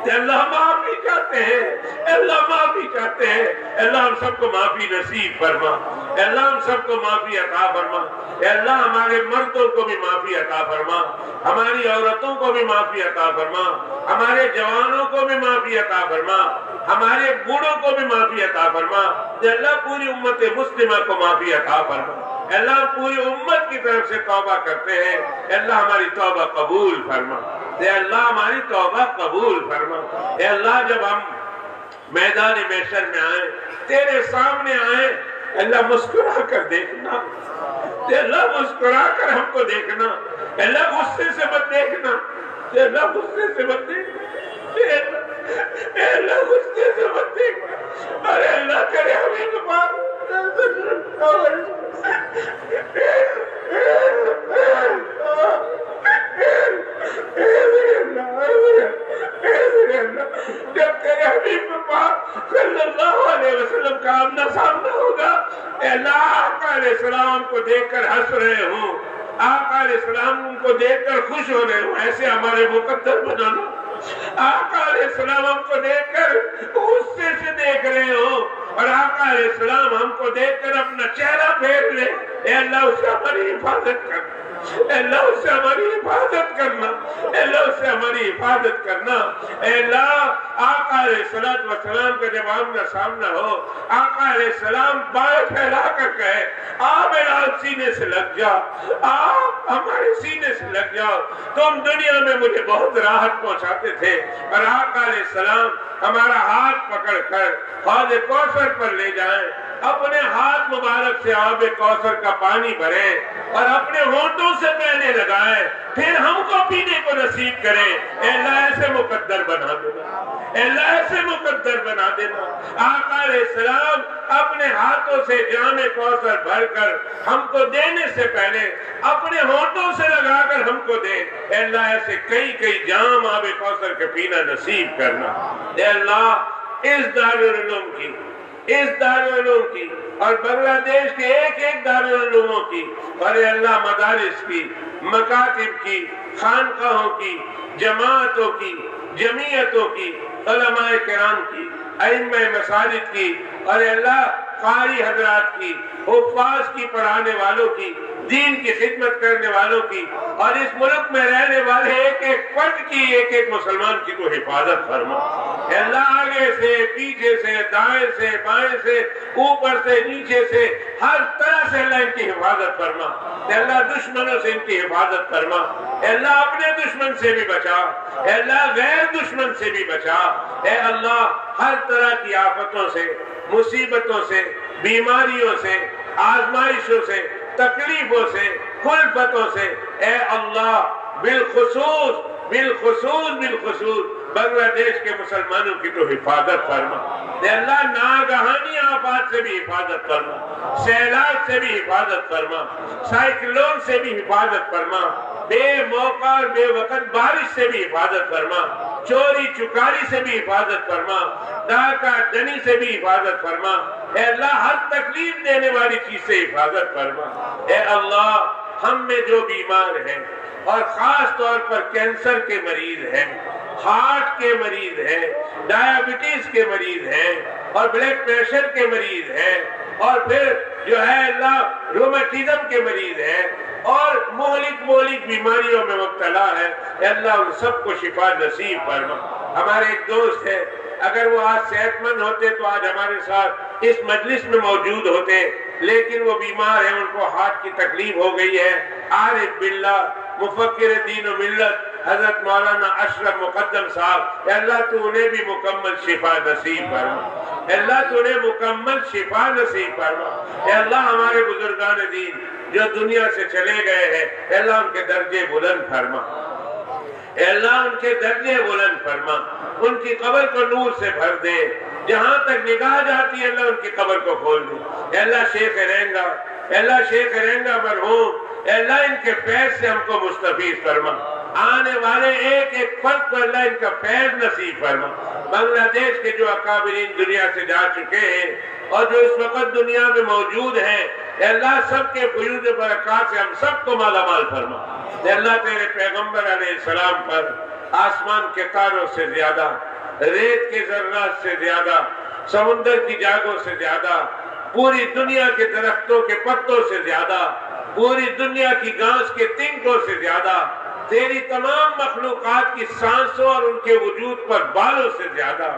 اے اللہ معافی چاہتے ہیں، اے اللہ معافی چاہتے ہیں۔ اے اللہ ہم سب کو معافی نصیب فرما، اے اللہ ہم سب کو معافی عطا فرما، اے اللہ ہمارے مردوں کو بھی معافی عطا فرما، ہماری عورتوں کو بھی معافی عطا فرما، ہمارے جوانوں کو بھی معافی عطا فرما، ہمارے بوڑھوں کو بھی معافی عطا فرما۔ اے اللہ پوری امت مسلمہ کو معافی عطا فرما۔ اے اللہ پوری امت کی طرف سے توبہ کرتے ہیں، اے اللہ ہماری توبہ قبول فرما، اے اللہ ہماری توبہ قبول فرما۔ اے اللہ جب ہم میدان محشر میں آئیں، تیرے سامنے آئیں، اے اللہ مسکرا کر دیکھنا، اے اللہ مسکرا کر ہم کو دیکھنا، اے اللہ غصے سے مت دیکھنا، اے اللہ غصے سے مت دیکھنا، اے اللہ غصے سے مت دیکھنا۔ ارے اللہ تیرے حبیب پاک جب تیرے حبیب پاک صلی اللہ علیہ وسلم کا آمنا سامنا ہوگا، اے اللہ آقا علیہ السلام کو دیکھ کر ہنس رہے ہوں، آقا علیہ السلام کو دیکھ کر خوش ہو رہے ہوں، ایسے ہمارے مقدر بنانا۔ آقا علیہ السلام ہم کو دیکھ کر غصے سے دیکھ رہے ہوں اور آقا علیہ السلام ہم کو دیکھ کر اپنا چہرہ پھیر لے، اے اللہ اس سے ہماری حفاظت کر، اے اللہ اس سے ہماری حفاظت کرنا، اے اللہ اس سے ہماری حفاظت کرنا۔ اے اللہ آقا علیہ السلام کا جب آمنا سامنا ہو، آقا علیہ السلام بائیں پھیلا کر کہے آ میرا سینے سے لگ جا، آپ ہمارے سینے سے لگ جاؤ، تم دنیا میں مجھے بہت راحت پہنچاتے تھے۔ اور آقا علیہ السلام ہمارا ہاتھ پکڑ کر حوض کوثر پر لے جائیں، اپنے ہاتھ مبارک سے آب کوثر کا پانی بھریں اور اپنے ہونٹوں سے پہلے لگائیں، پھر ہم کو پینے کو نصیب کریں۔ اے اللہ ایسے مقدر بنا دینا، اے اللہ ایسے مقدر بنا دینا۔ آقا علیہ السلام اپنے ہاتھوں سے جام کوثر بھر کر ہم کو دینے سے پہلے اپنے ہونٹوں سے لگا کر ہم کو دے۔ اے اللہ ایسے کئی جام آب کوثر کے پینا نصیب کرنا۔ اے اللہ اس دارالعلوم کی اور بنگلہ دیش کے ایک دارالعلوموں کی اور اے اللہ مدارس کی، مکاتب کی، خانقاہوں کی، جماعتوں کی، جمعیتوں کی، علماء کرام کی، ائمہ مساجد کی اور اللہ قاری حضرات کی، حفاظ کی، پڑھانے والوں کی، دین کی خدمت کرنے والوں کی، اور اس ملک میں رہنے والے ایک ایک فرد کی، ایک ایک مسلمان کی تو حفاظت فرما۔ اے اللہ آگے سے، پیچھے سے، دائیں سے، بائیں سے، اوپر سے، نیچے سے، ہر طرح سے اللہ ان کی حفاظت فرما۔ اے اللہ دشمنوں سے ان کی حفاظت فرما۔ اے اللہ اپنے دشمن سے بھی بچا، اے اللہ غیر دشمن سے بھی بچا۔ اے اللہ ہر طرح کی آفتوں سے، مصیبتوں سے، بیماریوں سے، آزمائشوں سے، تکلیفوں سے، خلفتوں سے، اے اللہ بالخصوص بنگلہ دیش کے مسلمانوں کی تو حفاظت فرما۔ اے اللہ ناگہانی آفات سے بھی حفاظت فرما، سیلاب سے بھی حفاظت فرما، سائیکلون سے بھی حفاظت فرما، بے موقع اور بے وقت بارش سے بھی حفاظت فرما، چوری چکاری سے بھی حفاظت فرما، ڈاکہ ڈنی سے بھی حفاظت فرما۔ اے اللہ ہر تکلیف دینے والی چیز سے حفاظت فرما۔ اے اللہ ہم میں جو بیمار ہیں اور خاص طور پر کینسر کے مریض ہیں، ہارٹ کے مریض ہیں، ڈائیابٹیز کے مریض ہیں، اور بلڈ پریشر کے مریض ہیں، اور پھر جو ہے اللہ رومیٹزم کے مریض ہیں، اور مہلک بیماریوں میں مبتلا ہے، اے اللہ ان سب کو شفا نصیب فرما۔ ہمارے ایک دوست ہے، اگر وہ آج صحت مند ہوتے تو آج ہمارے ساتھ اس مجلس میں موجود ہوتے، لیکن وہ بیمار ہیں، ان کو ہارٹ کی تکلیف ہو گئی ہے۔ عارف باللہ، مفکر دین و ملت حضرت مولانا اشرف مقدم صاحب، اے اللہ تو انہیں بھی مکمل شفا نصیب فرما، اے اللہ تو انہیں مکمل شفا نصیب فرما۔ اے اللہ ہمارے بزرگان دین جو دنیا سے چلے گئے ہیں، اے اللہ ان کے درجے بلند فرما، اے اللہ ان کے درجے بلند فرما، ان کی قبر کو نور سے بھر دے، جہاں تک نگاہ جاتی ہے اللہ ان کی قبر کو کھول دے۔ اے اللہ شیخ رینگا، اے اللہ شیخ رینگا مرحوم، اے اللہ ان کے فیض سے ہم کو مستفید فرما، آنے والے ایک ایک فرد کو اللہ ان کا فیض نصیب فرما۔ بنگلہ دیش کے جو اکابرین دنیا سے جا چکے ہیں اور جو اس وقت دنیا میں موجود ہیں، اے اللہ سب کے فیوز برکات سے ہم سب کو مالا مال فرما۔ اے اللہ تیرے پیغمبر علیہ السلام پر آسمان کے تاروں سے زیادہ، ریت کے ذرات سے زیادہ، سمندر کی جاگوں سے زیادہ، پوری دنیا کے درختوں کے پتوں سے زیادہ، پوری دنیا کی گھاس کے تنکوں سے زیادہ، تیری تمام مخلوقات کی سانسوں اور ان کے وجود پر بالوں سے زیادہ،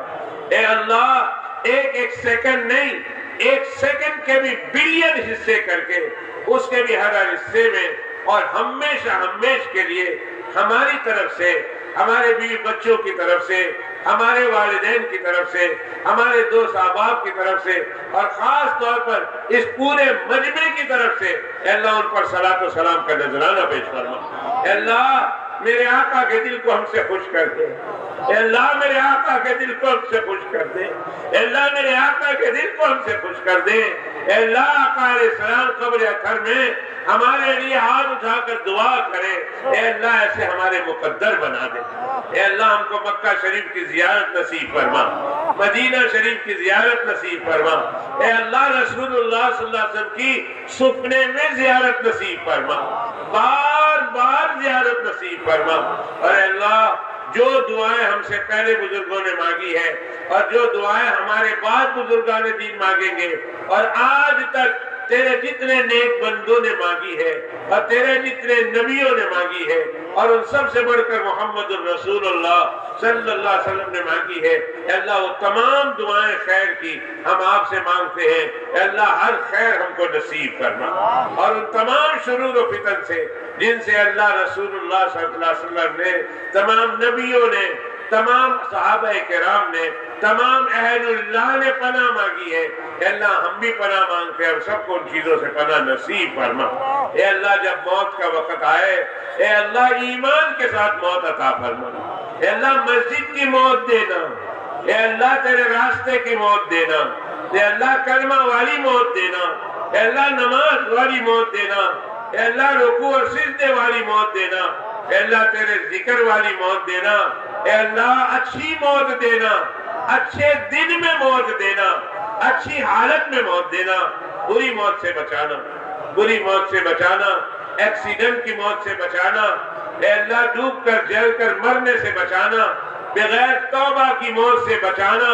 اے اللہ ایک ایک سیکنڈ نہیں، ایک سیکنڈ کے بھی بلین حصے کر کے اس کے بھی ہر حصے میں اور ہمیشہ ہمیش کے لیے ہماری طرف سے، ہمارے بیوی بچوں کی طرف سے، ہمارے والدین کی طرف سے، ہمارے دوست احباب کی طرف سے، اور خاص طور پر اس پورے مجمع کی طرف سے، اے اللہ ان پر صلاۃ و سلام کا نذرانہ پیش فرما۔ اے اللہ میرے آقا کے دل کو ہم سے خوش کر دے، اے اللہ میرے آقا کے دل کو ہم سے خوش کر دے، اے اللہ میرے آقا کے دل کو ہم سے خوش کر دے۔ اے اللہ آقا علیہ السلام قبر اطہر میں ہمارے لیے ہاتھ اٹھا کر دعا کرے، اے اللہ ایسے ہمارے مقدر بنا دے۔ اے اللہ ہم کو مکہ شریف کی زیارت نصیب فرما، مدینہ شریف کی زیارت نصیب فرما، اے اللہ رسول اللہ صلی اللہ علیہ وسلم کی سفنے میں زیارت نصیب فرما، بار بار زیارت نصیب فرما۔ اور اے اللہ جو دعائیں ہم سے پہلے بزرگوں نے مانگی ہے اور جو دعائیں ہمارے بعد بزرگان دین مانگیں گے اور آج تک تیرے جتنے نیک بندوں نے مانگی ہے اور تیرے جتنے نبیوں نے مانگی ہے اور ان سب سے بڑھ کر محمد الرسول اللہ صلی اللہ علیہ وسلم نے مانگی ہے، اے اللہ وہ تمام دعائیں خیر کی ہم آپ سے مانگتے ہیں، اے اللہ ہر خیر ہم کو نصیب کرنا، اور ان تمام شرور و فتن سے جن سے اللہ رسول اللہ صلی اللہ علیہ وسلم نے، تمام نبیوں نے، تمام صحابہ کرام نے، تمام اہل اللہ نے پناہ مانگی ہے، اے اللہ ہم بھی پناہ مانگتے ہیں اور سب کو ان چیزوں سے پناہ نصیب فرما۔ اے اللہ جب موت کا وقت آئے، اے اللہ ایمان کے ساتھ موت عطا فرما، اے اللہ مسجد کی موت دینا، اے اللہ تیرے راستے کی موت دینا، اے اللہ کلمہ والی موت دینا، اے اللہ نماز والی موت دینا، اے اللہ رکوع اور سجدے والی موت دینا، اے اللہ تیرے ذکر والی موت دینا، اے اللہ اچھی موت دینا، اچھے دن میں موت دینا، اچھی حالت میں موت دینا، بری موت سے بچانا، بری موت سے بچانا، ایکسیڈنٹ کی موت سے بچانا، اے اللہ ڈوب کر جل کر مرنے سے بچانا، بغیر توبہ کی موت سے بچانا،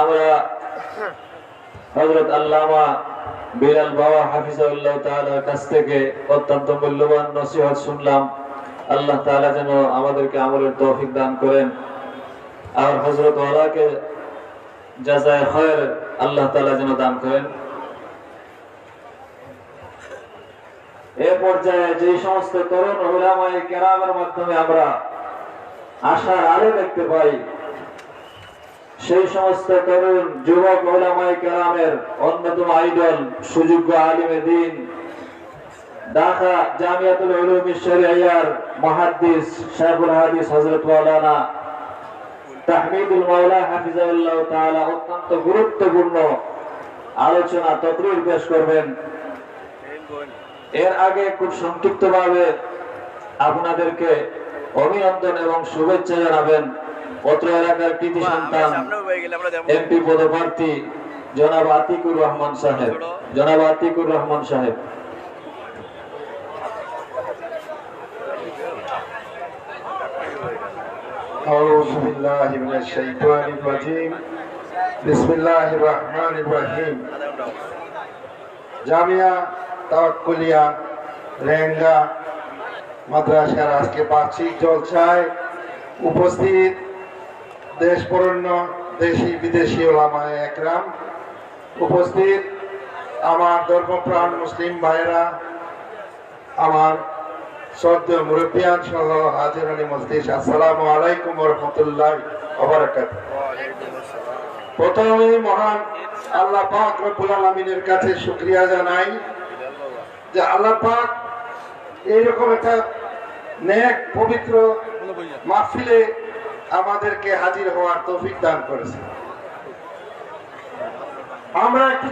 আমরা হযরত আল্লামা বিলাল বাবা হাফিজাহুল্লাহ তাআলার কাছ থেকে অত্যন্ত মূল্যবান নসিহত শুনলাম। আল্লাহ তাআলা যেন আমাদেরকে আমলের তৌফিক দান করেন আর হযরত ওয়ালাকে জাযায়ে খায়র আল্লাহ তাআলা যেন দান করেন। এই পর্যায়ে যে সমস্ত তরুণ উলামায়ে কেরামের মাধ্যমে আমরা আশার আলো দেখতে পাই, সেই সমস্ত তরুণ যুবক উলামায়ে কেরামের অন্যতম আইডল সুযোগ্য আলিমে দ্বীন ঢাকা জামিয়াতুল উলুম শরিয়ার মুহাদ্দিস শাইখুল হাদিস হযরত মাওলানা তাহমিদুল মাওলা হাফিজাহুল্লাহ তাআলা অত্যন্ত গুরুত্বপূর্ণ আলোচনা তকরীর পেশ করবেন। এর আগে খুব সংক্ষিপ্তভাবে আপনাদেরকে অভিনন্দন এবং শুভেচ্ছা জানাবেন অত্র এলাকার কৃতি সন্তান এমপি পদপ্রার্থী জনাব আতিকুর রহমান সাহেব। জনাব আতিকুর রহমান সাহেব। আউযু বিল্লাহি মিনাশ শাইতানির রাজীম। বিসমিল্লাহির রহমানির রহিম। জামিয়া তাওয়াক্কুলিয়া রেঙ্গা মাদ্রাসার আজকে বার্ষিক জলসায় উপস্থিত দেশ বরেণ্য দেশি বিদেশি ওলামায়ে একরাম, উপস্থিত আমার ধর্মপ্রাণ মুসলিম ভাইরা, আমার শ্রদ্ধেয় মুরব্বিয়ান সহ হাজিরানি মজলিস, আসসালামু আলাইকুম ওয়া রাহমাতুল্লাহি ওয়া বারাকাতুহু। প্রথমেই মহান আল্লাহ পাক রব্বুল আলামিনের কাছে শুকরিয়া জানাই যে আল্লাহ পাক এইরকম একটা নেক পবিত্র মাহফিলে আমাদেরকে হাজির হওয়ার তৌফিক দান করেছে। আমরা একটু